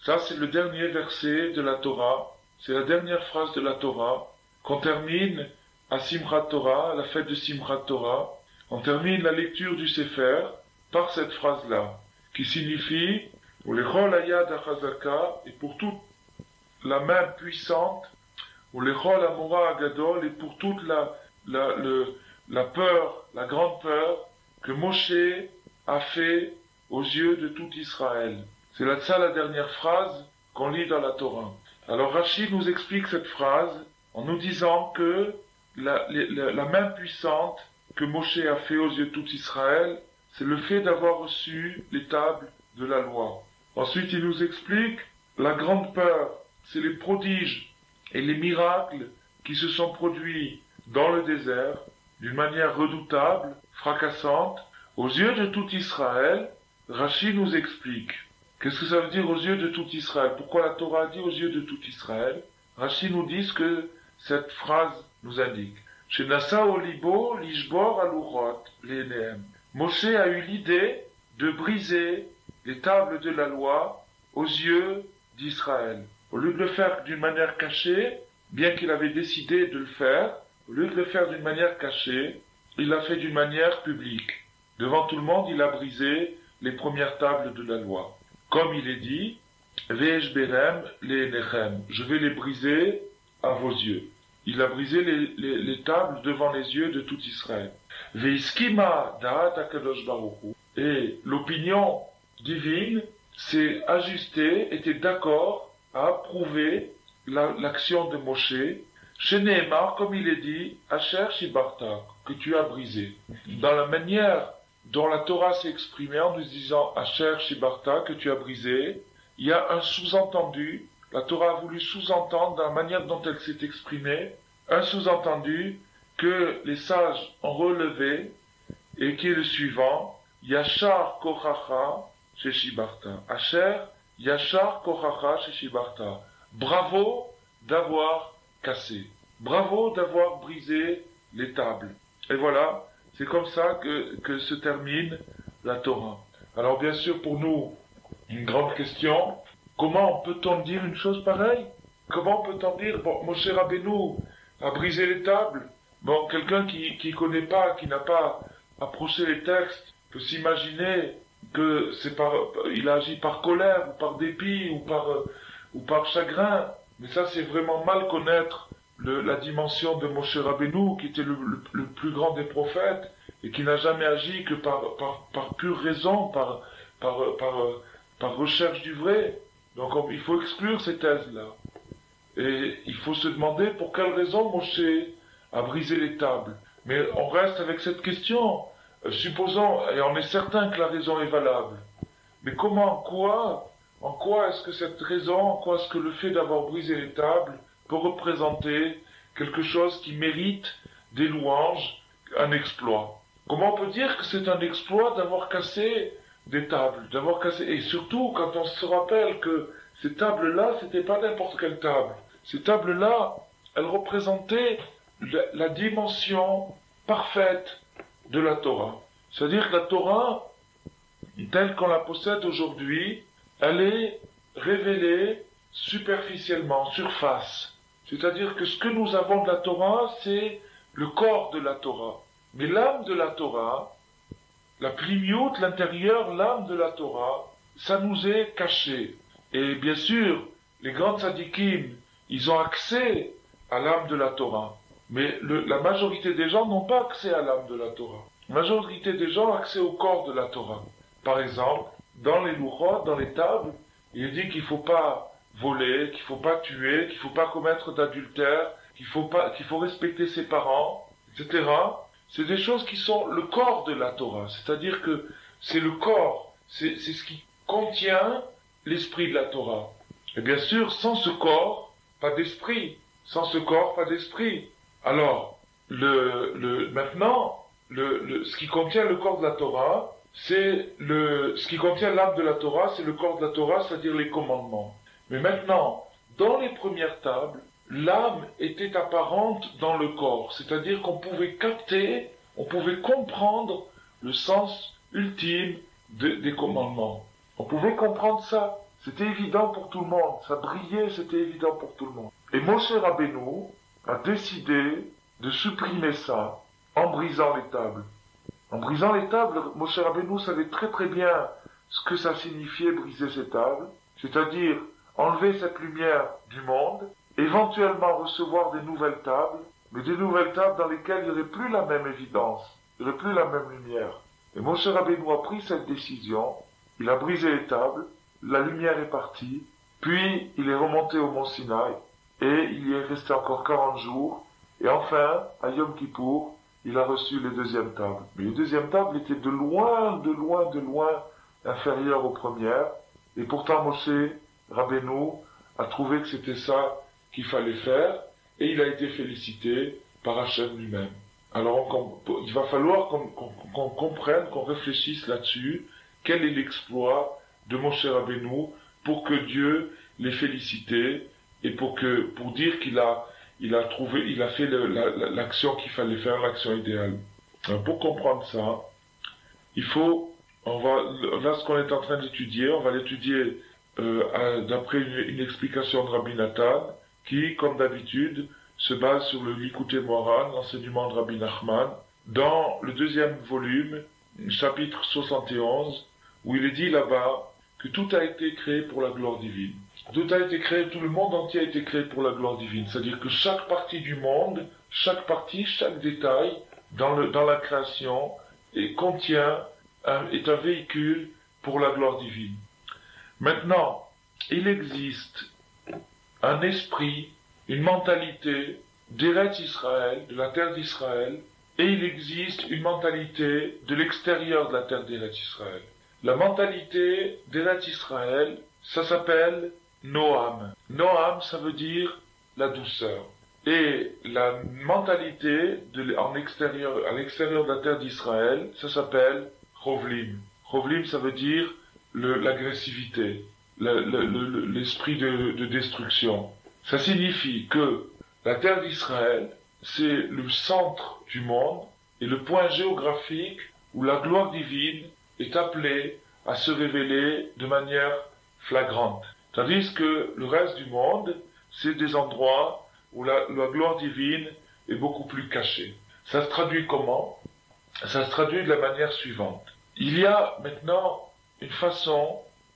Ça, c'est le dernier verset de la Torah. C'est la dernière phrase de la Torah qu'on termine à Simchat Torah, à la fête de Simchat Torah. On termine la lecture du Sefer par cette phrase-là, qui signifie « Ulechol hayad hachazaka » et pour toute la main puissante, Ulechol hamora hagadol, et pour toute la peur, la grande peur que Moshe a fait aux yeux de tout Israël. C'est ça la dernière phrase qu'on lit dans la Torah. Alors Rashi nous explique cette phrase en nous disant que la main puissante que Moshe a fait aux yeux de tout Israël, c'est le fait d'avoir reçu les tables de la loi. Ensuite, il nous explique la grande peur, c'est les prodiges et les miracles qui se sont produits dans le désert d'une manière redoutable, fracassante, aux yeux de tout Israël. Rashi nous explique. Qu'est-ce que ça veut dire aux yeux de tout Israël? Pourquoi la Torah dit aux yeux de tout Israël? Rashi nous dit ce que cette phrase nous indique. Chez Nassa Olibo, Lishbor Alurot, l'Enehem. Moshe a eu l'idée de briser les tables de la loi aux yeux d'Israël. Au lieu de le faire d'une manière cachée, bien qu'il avait décidé de le faire, au lieu de le faire d'une manière cachée, il l'a fait d'une manière publique. Devant tout le monde, il a brisé les premières tables de la loi. Comme il est dit, Ve'esh berem le'enechem, je vais les briser à vos yeux. Il a brisé les tables devant les yeux de tout Israël. Ve'iskima da'at HaKadosh Baruch Hu, et l'opinion divine s'est ajustée, était d'accord à approuver l'action de Moshe, chez Nehemar, comme il est dit, Asher Shibarta, que tu as brisé. Dans la manière dont la Torah s'est exprimée en nous disant Asher Shibarta, que tu as brisé, il y a un sous-entendu. La Torah a voulu sous-entendre, dans la manière dont elle s'est exprimée, un sous-entendu que les sages ont relevé et qui est le suivant, Yashar Kochacha chez Shibarta. Asher Yashar Kochacha chez Shibarta. Bravo d'avoir cassé. Bravo d'avoir brisé les tables. Et voilà, C'est comme ça que se termine la Torah. Alors bien sûr, pour nous, une grande question, comment peut-on dire une chose pareille? Comment peut-on dire, bon, Moshe Rabbeinu a brisé les tables? Bon, quelqu'un qui connaît pas, qui n'a pas approché les textes, peut s'imaginer que il a agi par colère, ou par dépit, ou par chagrin. Mais ça, c'est vraiment mal connaître la dimension de Moshe Rabbeinu, qui était le plus grand des prophètes, et qui n'a jamais agi que par pure raison, par recherche du vrai. Donc il faut exclure ces thèses-là. Et il faut se demander pour quelle raison Moshe a brisé les tables. Mais on reste avec cette question. Supposons, et on est certain que la raison est valable. Mais comment, en quoi est-ce que cette raison, en quoi est-ce que le fait d'avoir brisé les tables peut représenter quelque chose qui mérite des louanges, un exploit? Comment on peut dire que c'est un exploit d'avoir cassé des tables, et surtout quand on se rappelle que ces tables-là, c'était pas n'importe quelle table. Ces tables-là, elles représentaient la dimension parfaite de la Torah. C'est-à-dire que la Torah, telle qu'on la possède aujourd'hui, elle est révélée superficiellement, surface. C'est-à-dire que ce que nous avons de la Torah, c'est le corps de la Torah. Mais l'âme de la Torah, la plimiout, l'intérieur, l'âme de la Torah, ça nous est caché. Et bien sûr, les grands tzadikim, ils ont accès à l'âme de la Torah. Mais la majorité des gens n'ont pas accès à l'âme de la Torah. La majorité des gens ont accès au corps de la Torah. Par exemple, dans les louchot, dans les tables, il est dit qu'il ne faut pas voler, qu'il ne faut pas tuer, qu'il ne faut pas commettre d'adultère, qu'il faut respecter ses parents, etc. C'est des choses qui sont le corps de la Torah. C'est-à-dire que c'est le corps, c'est ce qui contient l'esprit de la Torah. Et bien sûr, sans ce corps, pas d'esprit. Sans ce corps, pas d'esprit. Alors, maintenant, ce qui contient le corps de la Torah, ce qui contient l'âme de la Torah, c'est le corps de la Torah, c'est-à-dire les commandements. Mais maintenant, dans les premières tables, l'âme était apparente dans le corps, c'est-à-dire qu'on pouvait capter, on pouvait comprendre le sens ultime des commandements. On pouvait comprendre ça. C'était évident pour tout le monde. Ça brillait, c'était évident pour tout le monde. Et Moshe Rabbeinu a décidé de supprimer ça en brisant les tables. En brisant les tables, Moshe Rabbeinu savait très très bien ce que ça signifiait briser ces tables, c'est-à-dire enlever cette lumière du monde, éventuellement recevoir des nouvelles tables, mais des nouvelles tables dans lesquelles il n'y aurait plus la même évidence, il n'y aurait plus la même lumière. Et Moshe Rabbeinu a pris cette décision, il a brisé les tables, la lumière est partie, puis il est remonté au mont Sinaï, et il y est resté encore 40 jours, et enfin, à Yom Kippour, il a reçu les deuxièmes tables. Mais les deuxièmes tables étaient de loin inférieures aux premières, et pourtant Moshe Rabbeinu a trouvé que c'était ça qu'il fallait faire, et il a été félicité par Hachem lui-même. Alors il va falloir qu'on comprenne, qu'on réfléchisse là-dessus, quel est l'exploit de Moshe Rabbeinu pour que Dieu l'ait félicité, et pour dire qu'il a fait l'action qu'il fallait faire, l'action idéale. Alors pour comprendre ça, là ce qu'on est en train d'étudier, on va l'étudier d'après une explication de Rabbi Nathan, qui, comme d'habitude, se base sur le Likutei Moharan, l'enseignement de Rabbi Nachman, dans le deuxième volume, chapitre 71, où il est dit là-bas que tout a été créé pour la gloire divine. Tout a été créé, tout le monde entier a été créé pour la gloire divine. C'est-à-dire que chaque partie du monde, chaque détail dans la création est un véhicule pour la gloire divine. Maintenant, il existe un esprit, une mentalité d'Eretz Israël, de la terre d'Israël, et il existe une mentalité de l'extérieur de la terre d'Eretz Israël. La mentalité d'Eretz Israël, ça s'appelle Noam. Noam, ça veut dire la douceur. Et la mentalité à l'extérieur de la terre d'Israël, ça s'appelle Chovlim. Chovlim, ça veut dire l'agressivité, l'esprit de destruction. Ça signifie que la terre d'Israël, c'est le centre du monde, est le point géographique où la gloire divine est appelée à se révéler de manière flagrante. Tandis que le reste du monde, c'est des endroits où la gloire divine est beaucoup plus cachée. Ça se traduit comment? Ça se traduit de la manière suivante. Il y a maintenant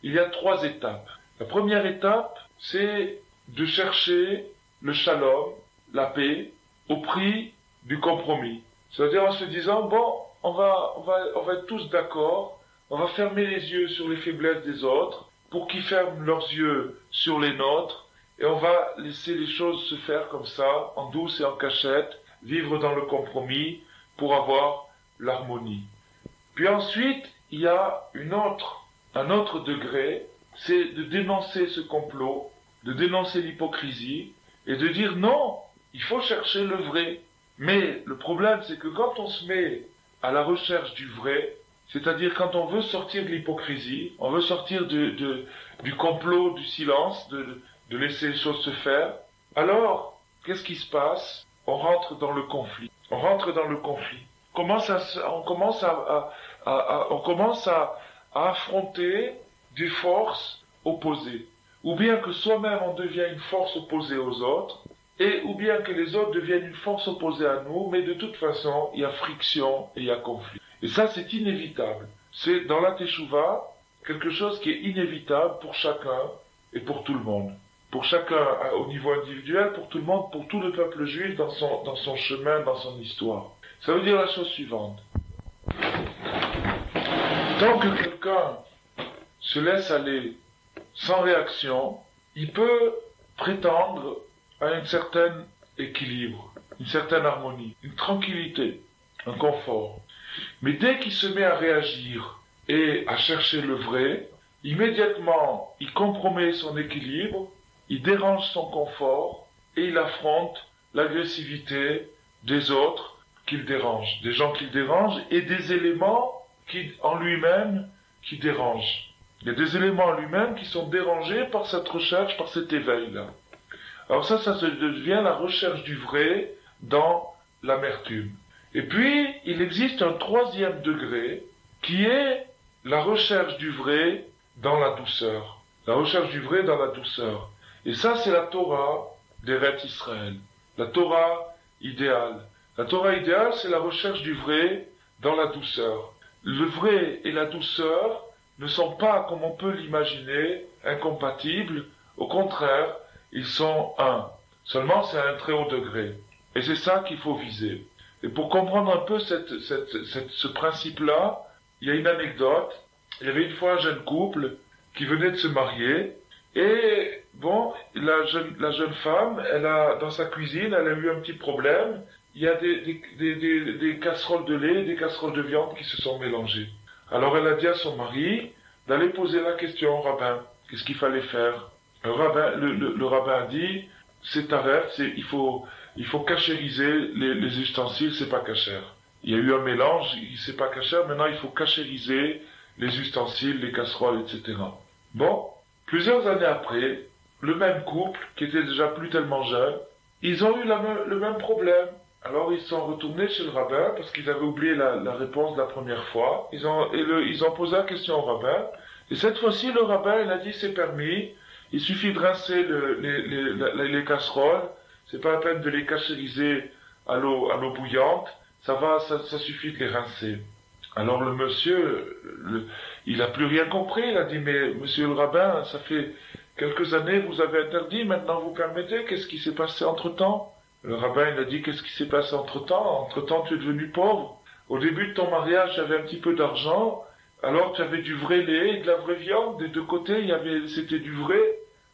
il y a 3 étapes. La première étape, c'est de chercher le shalom, la paix, au prix du compromis. C'est-à-dire en se disant, bon, on va être tous d'accord, on va fermer les yeux sur les faiblesses des autres, pour qu'ils ferment leurs yeux sur les nôtres, et on va laisser les choses se faire comme ça, en douce et en cachette, vivre dans le compromis, pour avoir l'harmonie. Puis ensuite, il y a un autre degré, c'est de dénoncer ce complot, de dénoncer l'hypocrisie, et de dire non, il faut chercher le vrai. Mais le problème, c'est que quand on se met à la recherche du vrai, c'est-à-dire quand on veut sortir de l'hypocrisie, on veut sortir du complot, du silence, de laisser les choses se faire, alors, qu'est-ce qui se passe? On rentre dans le conflit. On rentre dans le conflit. On commence à affronter des forces opposées. Ou bien que soi-même on devient une force opposée aux autres, ou bien que les autres deviennent une force opposée à nous, mais de toute façon, il y a friction et il y a conflit. Et ça, c'est inévitable. C'est dans la Teshuvah quelque chose qui est inévitable pour chacun et pour tout le monde. Pour chacun au niveau individuel, pour tout le monde, pour tout le peuple juif dans son chemin, dans son histoire. Ça veut dire la chose suivante. Tant que quelqu'un se laisse aller sans réaction, il peut prétendre à un certain équilibre, une certaine harmonie, une tranquillité, un confort. Mais dès qu'il se met à réagir et à chercher le vrai, immédiatement il compromet son équilibre, il dérange son confort et il affronte l'agressivité des autres qu'il dérange, des gens qu'il dérange et des éléments en lui-même qui dérangent. Il y a des éléments en lui-même qui sont dérangés par cette recherche, par cet éveil-là. Alors ça devient la recherche du vrai dans l'amertume. Et puis, il existe un 3e degré qui est la recherche du vrai dans la douceur. La recherche du vrai dans la douceur. Et ça, c'est la Torah d'Eretz Israël. La Torah idéale. La Torah idéale, c'est la recherche du vrai dans la douceur. Le vrai et la douceur ne sont pas, comme on peut l'imaginer, incompatibles. Au contraire, ils sont un. Seulement, c'est à un très haut degré. Et c'est ça qu'il faut viser. Et pour comprendre un peu ce principe-là, il y a une anecdote. Il y avait une fois un jeune couple qui venait de se marier. Et bon, la jeune femme, dans sa cuisine, elle a eu un petit problème. Il y a des casseroles de lait et des casseroles de viande qui se sont mélangées. Alors elle a dit à son mari d'aller poser la question au rabbin. Qu'est-ce qu'il fallait faire? Le rabbin a dit, c'est taref, il faut cachériser les ustensiles, c'est pas cachère. Il y a eu un mélange, c'est pas cachère, maintenant il faut cachériser les ustensiles, les casseroles, etc. Bon, plusieurs années après, le même couple, qui était déjà plus tellement jeune, ils ont eu le même problème. Alors ils sont retournés chez le rabbin, parce qu'ils avaient oublié la réponse de la première fois. Ils ont posé la question au rabbin, et cette fois-ci, le rabbin, il a dit, c'est permis, il suffit de rincer les casseroles, c'est pas la peine de les cachériser à l'eau bouillante, ça suffit de les rincer. Alors le monsieur, il a plus rien compris, il a dit, mais monsieur le rabbin, ça fait quelques années, vous avez interdit, maintenant vous permettez, qu'est-ce qui s'est passé entre-temps? Le rabbin, il a dit, qu'est-ce qui s'est passé entre-temps? Entre-temps, tu es devenu pauvre. Au début de ton mariage, tu avais un petit peu d'argent, alors tu avais du vrai lait et de la vraie viande, des deux côtés, c'était du vrai.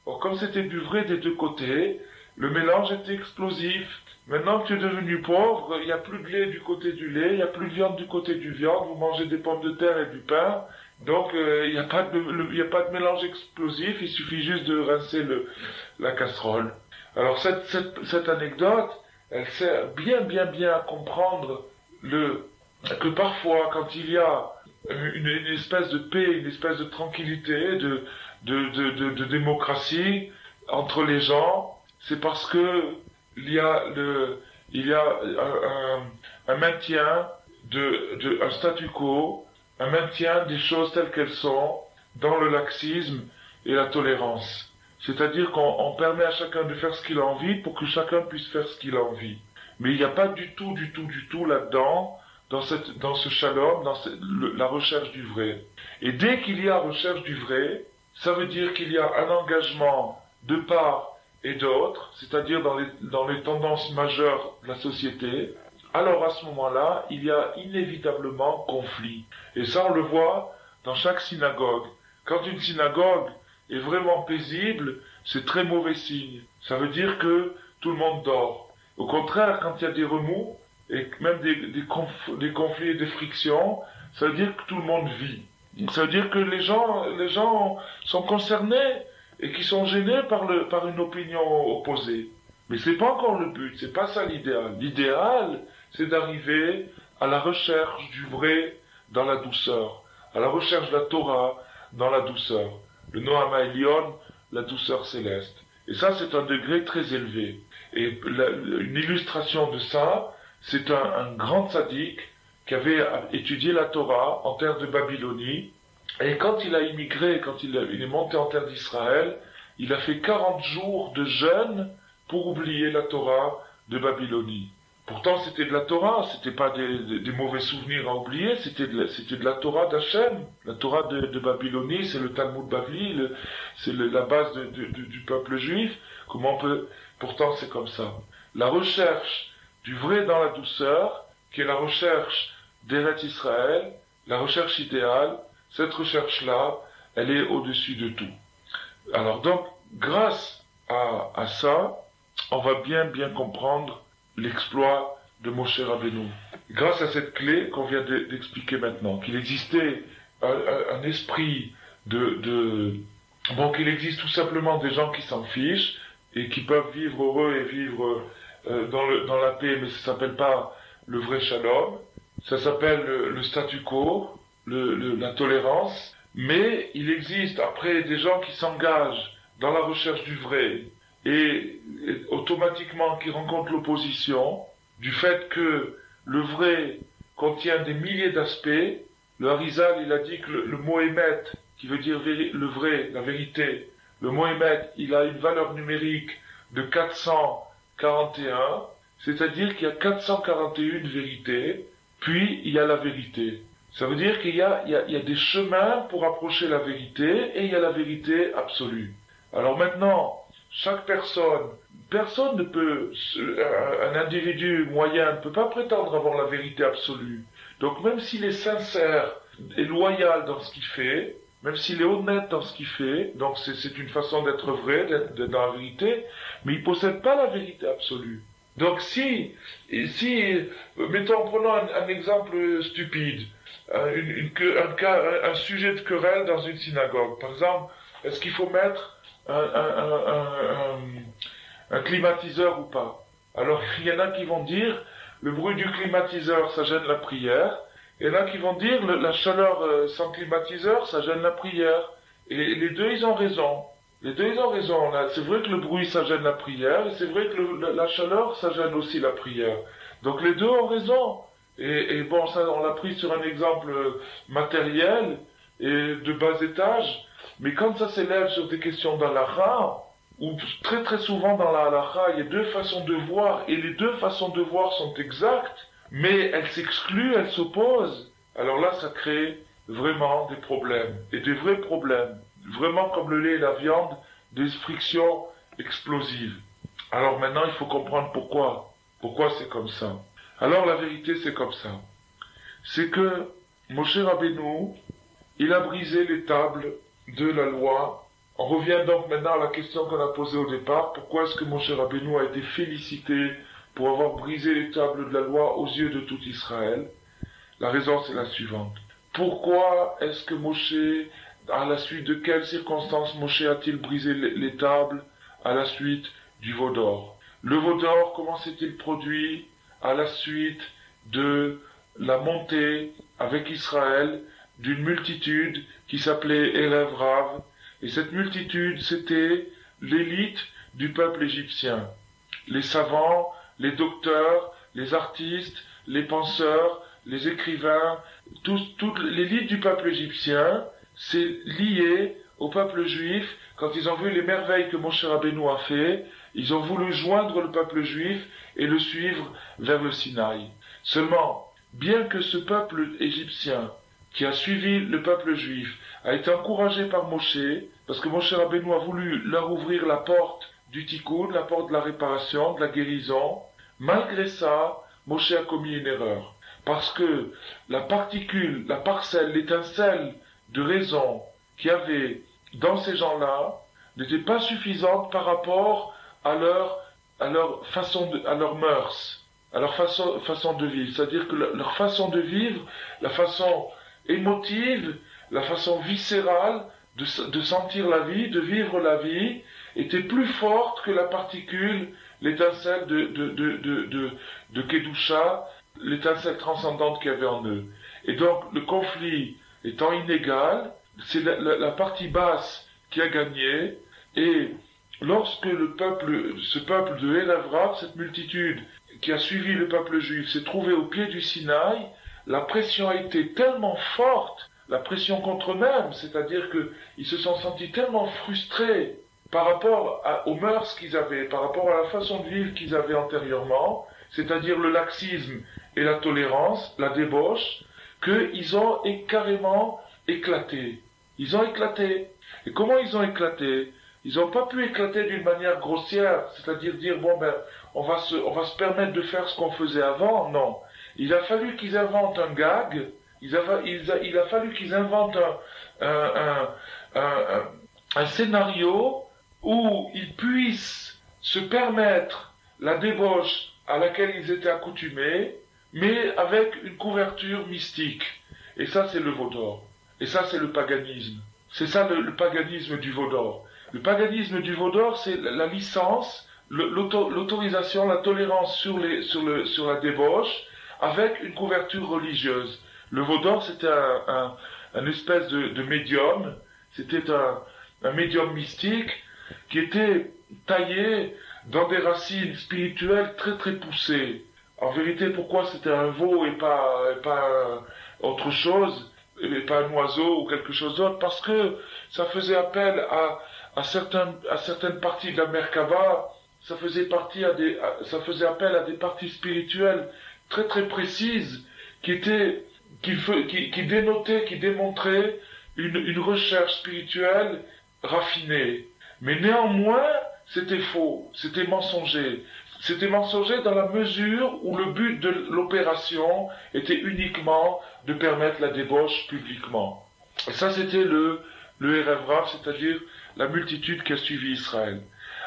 Or, comme c'était du vrai des deux côtés, le mélange était explosif. Maintenant que tu es devenu pauvre, il n'y a plus de lait du côté du lait, il n'y a plus de viande du côté du viande, vous mangez des pommes de terre et du pain, donc il n'y a pas de mélange explosif, il suffit juste de rincer la casserole. Alors cette anecdote, elle sert bien à comprendre que parfois, quand il y a une espèce de paix, une espèce de tranquillité, de démocratie entre les gens, c'est parce que il y a un maintien un statu quo, un maintien des choses telles qu'elles sont, dans le laxisme et la tolérance. C'est-à-dire qu'on permet à chacun de faire ce qu'il a envie pour que chacun puisse faire ce qu'il a envie. Mais il n'y a pas du tout là-dedans, dans ce shalom, la recherche du vrai. Et dès qu'il y a recherche du vrai, ça veut dire qu'il y a un engagement de part et d'autre, c'est-à-dire dans les tendances majeures de la société. Alors à ce moment-là, il y a inévitablement conflit. Et ça, on le voit dans chaque synagogue. Quand une synagogue est vraiment paisible, c'est très mauvais signe. Ça veut dire que tout le monde dort. Au contraire, quand il y a des remous, et même des conflits et des frictions, ça veut dire que tout le monde vit. Ça veut dire que les gens sont concernés et qui sont gênés par une opinion opposée. Mais c'est pas encore le but, c'est pas ça l'idéal. L'idéal, c'est d'arriver à la recherche du vrai dans la douceur, à la recherche de la Torah dans la douceur. Le Noam Elyon, la douceur céleste. Et ça, c'est un degré très élevé. Et une illustration de ça, c'est un grand tzaddik qui avait étudié la Torah en terre de Babylonie. Et quand il a immigré, quand il est monté en terre d'Israël, il a fait 40 jours de jeûne pour oublier la Torah de Babylonie. Pourtant, c'était de la Torah, c'était pas des mauvais souvenirs à oublier, c'était de la Torah d'Hachem. La Torah de Babylonie, c'est le Talmud Bavli, c'est la base du peuple juif. Comment on peut... Pourtant, c'est comme ça. La recherche du vrai dans la douceur, qui est la recherche d'Eretz Israël, la recherche idéale, cette recherche-là, elle est au-dessus de tout. Alors donc, grâce à ça, on va bien comprendre l'exploit de Moshe Rabbeinu. Grâce à cette clé qu'on vient d'expliquer maintenant, qu'il existait un esprit qu'il existe tout simplement des gens qui s'en fichent et qui peuvent vivre heureux et vivre dans la paix, mais ça s'appelle pas le vrai shalom, ça s'appelle le statu quo, la tolérance, mais il existe après des gens qui s'engagent dans la recherche du vrai et automatiquement qui rencontrent l'opposition du fait que le vrai contient des milliers d'aspects. Le Harizal, il a dit que le mot émet, qui veut dire le vrai, la vérité, le mot émet, il a une valeur numérique de 441, c'est-à-dire qu'il y a 441 vérités, puis il y a la vérité. Ça veut dire qu'il y a des chemins pour approcher la vérité, et il y a la vérité absolue. Alors maintenant, chaque personne ne peut, un individu moyen ne peut pas prétendre avoir la vérité absolue. Donc même s'il est sincère et loyal dans ce qu'il fait, même s'il est honnête dans ce qu'il fait, donc c'est une façon d'être vrai, d'être dans la vérité, mais il possède pas la vérité absolue. Donc si mettons, prenons un exemple stupide, un sujet de querelle dans une synagogue. Par exemple, est-ce qu'il faut mettre un climatiseur ou pas? Alors, il y en a qui vont dire, le bruit du climatiseur, ça gêne la prière. Et il y en a qui vont dire, la chaleur sans climatiseur, ça gêne la prière. Et les deux, ils ont raison. Les deux, ils ont raison. C'est vrai que le bruit, ça gêne la prière, et c'est vrai que la chaleur, ça gêne aussi la prière. Donc les deux ont raison. Et bon, ça, on l'a pris sur un exemple matériel et de bas étage. Mais quand ça s'élève sur des questions d'halakha, ou très très souvent dans la halakha, il y a deux façons de voir, et les deux façons de voir sont exactes, mais elles s'excluent, elles s'opposent. Alors là, ça crée vraiment des problèmes, et des vrais problèmes. Vraiment comme le lait et la viande, des frictions explosives. Alors maintenant, il faut comprendre pourquoi. Pourquoi c'est comme ça. Alors la vérité, c'est comme ça. C'est que Moshe Rabbeinu, il a brisé les tables de la loi. On revient donc maintenant à la question qu'on a posée au départ. Pourquoi est-ce que Moshe Rabbeinu a été félicité pour avoir brisé les tables de la loi aux yeux de tout Israël? La raison, c'est la suivante. Pourquoi est-ce que Moshe, à la suite de quelles circonstances Moshe a-t-il brisé les tables? À la suite du veau d'or. Le veau d'or, comment s'est-il produit? À la suite de la montée avec Israël d'une multitude qui s'appelait Erev Rav. Et cette multitude, c'était l'élite du peuple égyptien. Les savants, les docteurs, les artistes, les penseurs, les écrivains, toute l'élite du peuple égyptien s'est liée au peuple juif. Quand ils ont vu les merveilles que Moshe Rabbeinu a fait, ils ont voulu joindre le peuple juif et le suivre vers le Sinaï. Seulement, bien que ce peuple égyptien qui a suivi le peuple juif a été encouragé par Moshe, parce que Moshe Rabbeinu a voulu leur ouvrir la porte du tikkun, la porte de la réparation, de la guérison, malgré ça, Moshe a commis une erreur. Parce que la particule, la parcelle, l'étincelle de raison qu'il y avait dans ces gens-là n'était pas suffisante par rapport à leur façon à leur mœurs, à leur façon de vivre. C'est-à-dire que leur façon de vivre, la façon émotive, la façon viscérale de sentir la vie, de vivre la vie, était plus forte que la particule, l'étincelle de Kedusha, l'étincelle transcendante qu'il y avait en eux. Et donc, le conflit étant inégal, c'est la partie basse qui a gagné, et lorsque ce peuple de Erev, cette multitude qui a suivi le peuple juif, s'est trouvé au pied du Sinaï, la pression a été tellement forte, la pression contre eux-mêmes, c'est-à-dire qu'ils se sont sentis tellement frustrés par rapport aux mœurs qu'ils avaient, par rapport à la façon de vivre qu'ils avaient antérieurement, c'est-à-dire le laxisme et la tolérance, la débauche, qu'ils ont carrément éclaté. Ils ont éclaté. Et comment ils ont éclaté? Ils n'ont pas pu éclater d'une manière grossière, c'est-à-dire dire, bon ben, on va se permettre de faire ce qu'on faisait avant. Non. Il a fallu qu'ils inventent un gag, il a fallu qu'ils inventent un scénario où ils puissent se permettre la débauche à laquelle ils étaient accoutumés, mais avec une couverture mystique. Et ça, c'est le veau d'or. Et ça, c'est le paganisme. C'est ça le paganisme du veau d'or. Le paganisme du veau d'or, c'est la licence, l'autorisation, la tolérance sur la débauche, avec une couverture religieuse. Le veau d'or, c'était un espèce de médium, c'était un médium mystique qui était taillé dans des racines spirituelles très très poussées. En vérité, pourquoi c'était un veau et pas autre chose, et pas un oiseau ou quelque chose d'autre? Parce que ça faisait appel à certaines parties de la Merkaba, ça faisait appel à des parties spirituelles très très précises qui dénotaient, qui démontraient une recherche spirituelle raffinée. Mais néanmoins, c'était faux, c'était mensonger. C'était mensonger dans la mesure où le but de l'opération était uniquement de permettre la débauche publiquement. Et ça, c'était le Erev Rav, c'est-à-dire la multitude qui a suivi Israël.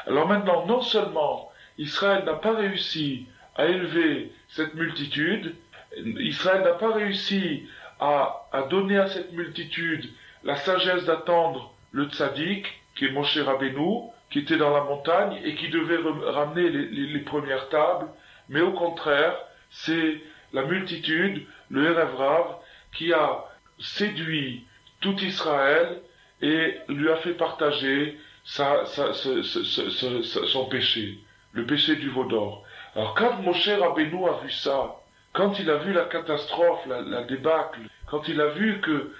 Alors maintenant, non seulement Israël n'a pas réussi à élever cette multitude, Israël n'a pas réussi à donner à cette multitude la sagesse d'attendre le tzaddik, qui est Moshe Rabbeinu, qui était dans la montagne et qui devait ramener les premières tables, mais au contraire, c'est la multitude, le Erev Rav, qui a séduit tout Israël et lui a fait partager son péché, le péché du veau d'or. Alors quand Moshe Rabbeinu a vu ça, quand il a vu la catastrophe, la débâcle, quand il a vu que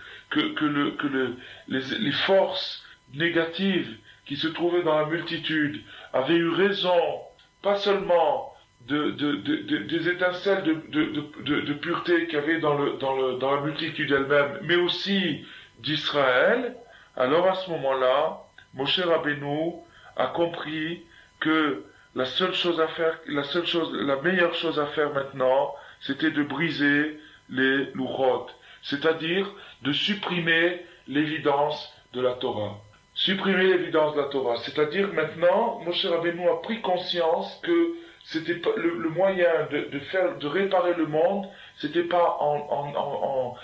les forces négatives qui se trouvaient dans la multitude avaient eu raison, pas seulement des étincelles de pureté qu'il y avait dans la multitude elle-même, mais aussi d'Israël, alors à ce moment-là, Moshe Rabbeinu a compris que la meilleure chose à faire maintenant, c'était de briser les louchot, c'est-à-dire de supprimer l'évidence de la Torah. Supprimer l'évidence de la Torah, c'est-à-dire maintenant, Moshe Rabbeinu a pris conscience que c'était pas le moyen de réparer le monde, c'était pas en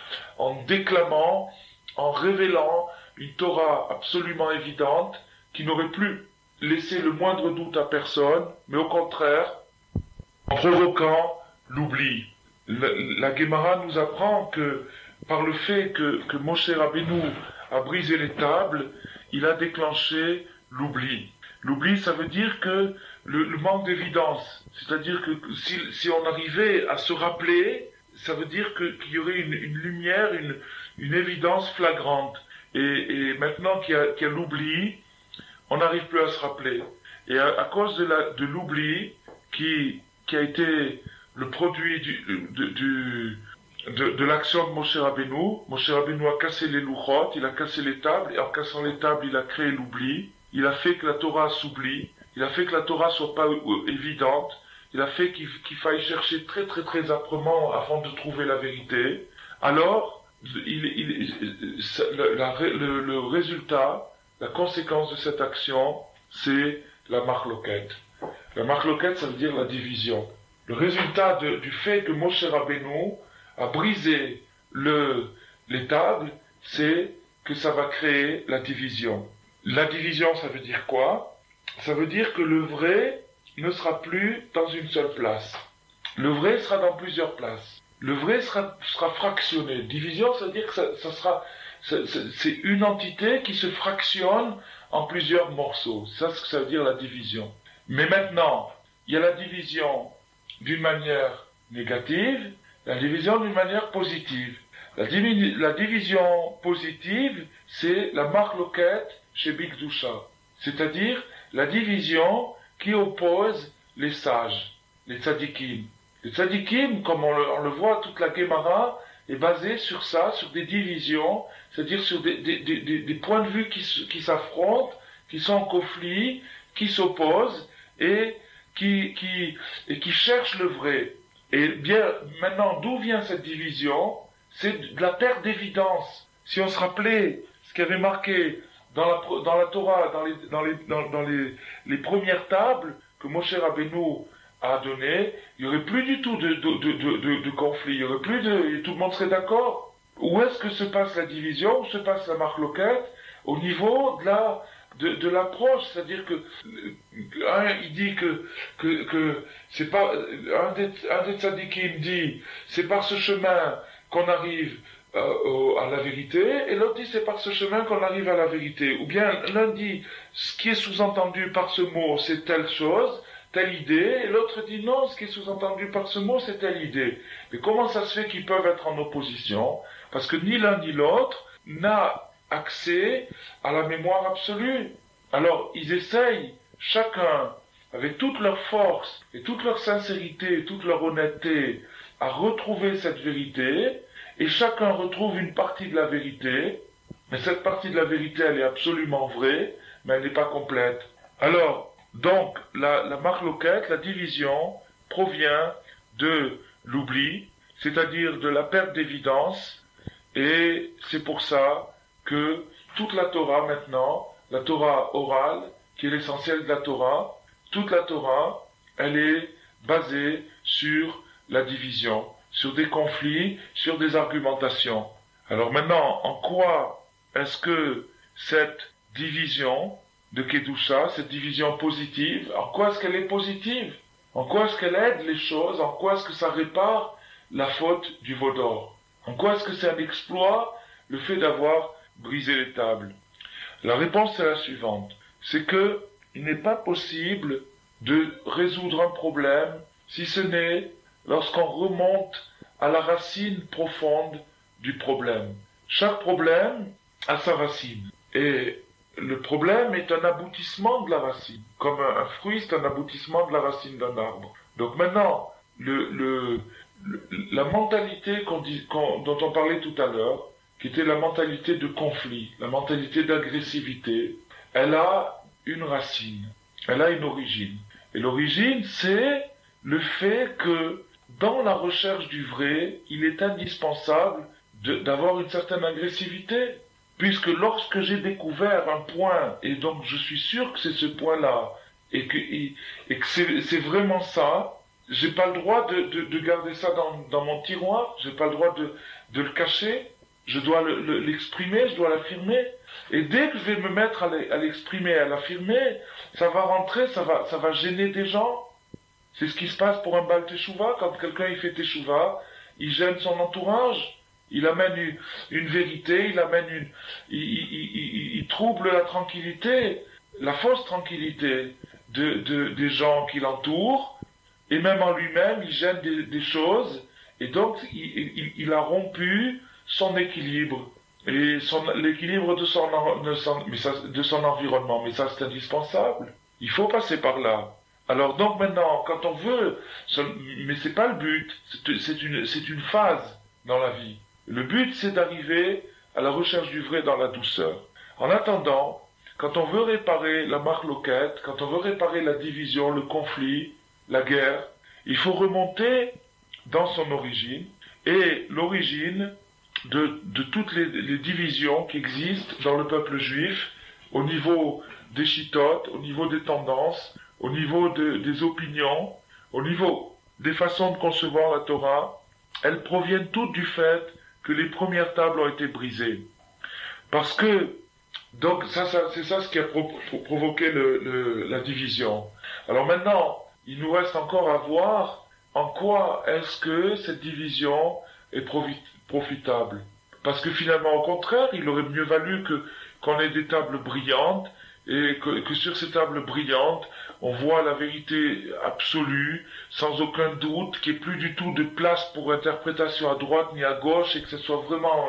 déclamant, en révélant une Torah absolument évidente qui n'aurait plus laissé le moindre doute à personne, mais au contraire, en provoquant l'oubli. La Gemara nous apprend que par le fait que Moshe Rabbeinu a brisé les tables, il a déclenché l'oubli. L'oubli, ça veut dire que le manque d'évidence, c'est-à-dire que si on arrivait à se rappeler ça veut dire qu'il y aurait une lumière, une évidence flagrante. Et maintenant qu'il y a l'oubli, on n'arrive plus à se rappeler. Et à cause de l'oubli qui a été le produit de l'action de Moshe Rabbeinu a cassé les louchot, il a cassé les tables, et en cassant les tables, il a créé l'oubli. Il a fait que la Torah s'oublie, il a fait que la Torah soit pas évidente, il a fait qu'il faille chercher très très très âprement avant de trouver la vérité. Alors, le résultat, la conséquence de cette action, c'est la marloquette. La marloquette, ça veut dire la division. Le résultat du fait que Moshe Rabbeinu a brisé les tables, c'est que ça va créer la division. La division, ça veut dire quoi? Ça veut dire que le vrai ne sera plus dans une seule place. Le vrai sera dans plusieurs places. Le vrai sera fractionné. Division, ça veut dire que c'est une entité qui se fractionne en plusieurs morceaux. C'est ce que ça veut dire la division. Mais maintenant, il y a la division d'une manière négative, la division d'une manière positive. La division positive, c'est la marloquette chez Bigdusha. C'est-à-dire la division qui oppose les sages, les tzadikim. Les tzadikim, comme on le voit, toute la Gemara est basée sur ça, sur des divisions, c'est-à-dire sur des points de vue qui s'affrontent, qui sont en conflit, qui s'opposent et qui cherchent le vrai. Et bien, maintenant, d'où vient cette division? C'est de la perte d'évidence. Si on se rappelait ce qui avait marqué dans la Torah, dans les premières tables que Moshe Rabbeinu a données, il n'y aurait plus du tout de conflit, il y aurait plus tout le monde serait d'accord. Où est-ce que se passe la division? Où se passe la marloquette? Au niveau de l'approche, c'est-à-dire que il dit que c'est pas un des tzadikim dit c'est par ce chemin qu'on arrive à la vérité, et l'autre dit c'est par ce chemin qu'on arrive à la vérité. Ou bien l'un dit ce qui est sous-entendu par ce mot c'est telle chose, telle idée, et l'autre dit non, ce qui est sous-entendu par ce mot c'est telle idée. Mais comment ça se fait qu'ils peuvent être en opposition? Parce que ni l'un ni l'autre n'a accès à la mémoire absolue. Alors ils essayent, chacun, avec toute leur force et toute leur sincérité et toute leur honnêteté, à retrouver cette vérité, et chacun retrouve une partie de la vérité, mais cette partie de la vérité, elle est absolument vraie, mais elle n'est pas complète. Alors, donc, la marloquette, la division, provient de l'oubli, c'est-à-dire de la perte d'évidence, et c'est pour ça que toute la Torah maintenant, la Torah orale, qui est l'essentiel de la Torah, toute la Torah, elle est basée sur la division, sur des conflits, sur des argumentations. Alors maintenant, en quoi est-ce que cette division de Kedusha, cette division positive, en quoi est-ce qu'elle est positive? En quoi est-ce qu'elle aide les choses? En quoi est-ce que ça répare la faute du veau d'or? En quoi est-ce que c'est un exploit, le fait d'avoir brisé les tables? La réponse est la suivante. C'est que il n'est pas possible de résoudre un problème si ce n'est lorsqu'on remonte à la racine profonde du problème. Chaque problème a sa racine. Et le problème est un aboutissement de la racine. Comme un fruit, c'est un aboutissement de la racine d'un arbre. Donc maintenant, la mentalité dont on parlait tout à l'heure, qui était la mentalité de conflit, la mentalité d'agressivité, elle a une racine, elle a une origine. Et l'origine, c'est le fait que dans la recherche du vrai, il est indispensable d'avoir une certaine agressivité. Puisque lorsque j'ai découvert un point, et donc je suis sûr que c'est ce point-là, et que c'est vraiment ça, j'ai pas le droit de garder ça dans mon tiroir, j'ai pas le droit de le cacher, je dois l'exprimer, je dois l'affirmer. Et dès que je vais me mettre à l'exprimer, à l'affirmer, ça va rentrer, ça va gêner des gens. C'est ce qui se passe pour un Baal Teshuva, quand quelqu'un il fait Teshuva, il gêne son entourage. Il amène une vérité, il trouble la tranquillité, la fausse tranquillité des gens qui l'entourent, et même en lui-même, il gêne des choses, Et donc, il a rompu son équilibre et l'équilibre de de son environnement. Mais ça, c'est indispensable. Il faut passer par là. Alors donc maintenant, quand on veut, mais c'est pas le but. C'est une phase dans la vie. Le but, c'est d'arriver à la recherche du vrai dans la douceur. En attendant, quand on veut réparer la marloquette, quand on veut réparer la division, le conflit, la guerre, il faut remonter dans son origine, et l'origine de toutes les divisions qui existent dans le peuple juif, au niveau des chitotes, au niveau des tendances, au niveau des opinions, au niveau des façons de concevoir la Torah, elles proviennent toutes du fait que les premières tables ont été brisées. Parce que, donc, c'est ça ce qui a provoqué la division. Alors maintenant, il nous reste encore à voir en quoi est-ce que cette division est profitable. Parce que finalement, au contraire, il aurait mieux valu qu'on ait des tables brillantes et que sur ces tables brillantes, on voit la vérité absolue, sans aucun doute, qu'il n'y ait plus du tout de place pour interprétation à droite ni à gauche, et que ce soit vraiment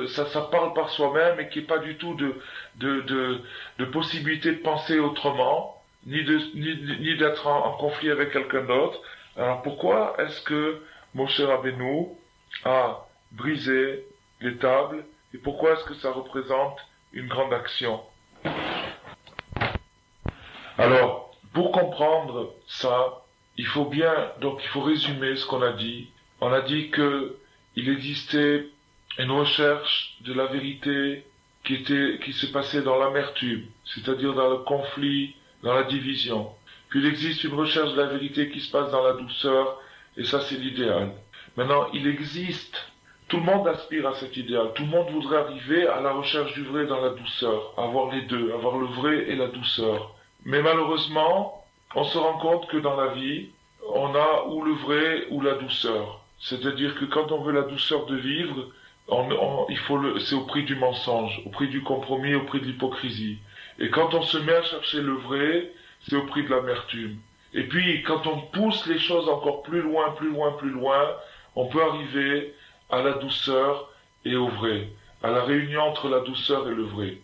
ça parle par soi-même, et qu'il n'y ait pas du tout de possibilité de penser autrement, ni d'être en conflit avec quelqu'un d'autre. Alors pourquoi est-ce que Moshe Rabbeinu a brisé les tables, et pourquoi est-ce que ça représente une grande action? Alors, pour comprendre ça, il faut résumer ce qu'on a dit. On a dit que il existait une recherche de la vérité qui se passait dans l'amertume, c'est-à-dire dans le conflit, dans la division. Puis il existe une recherche de la vérité qui se passe dans la douceur, et ça c'est l'idéal. Maintenant, il existe, tout le monde aspire à cet idéal, tout le monde voudrait arriver à la recherche du vrai dans la douceur, avoir les deux, avoir le vrai et la douceur. Mais malheureusement, on se rend compte que dans la vie, on a ou le vrai ou la douceur. C'est-à-dire que quand on veut la douceur de vivre, c'est au prix du mensonge, au prix du compromis, au prix de l'hypocrisie. Et quand on se met à chercher le vrai, c'est au prix de l'amertume. Et puis, quand on pousse les choses encore plus loin, on peut arriver à la douceur et au vrai, à la réunion entre la douceur et le vrai.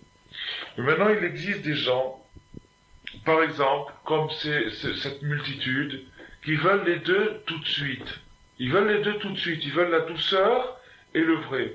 Mais maintenant, il existe des gens, par exemple, comme cette multitude, qui veulent les deux tout de suite. Ils veulent les deux tout de suite. Ils veulent la douceur et le vrai.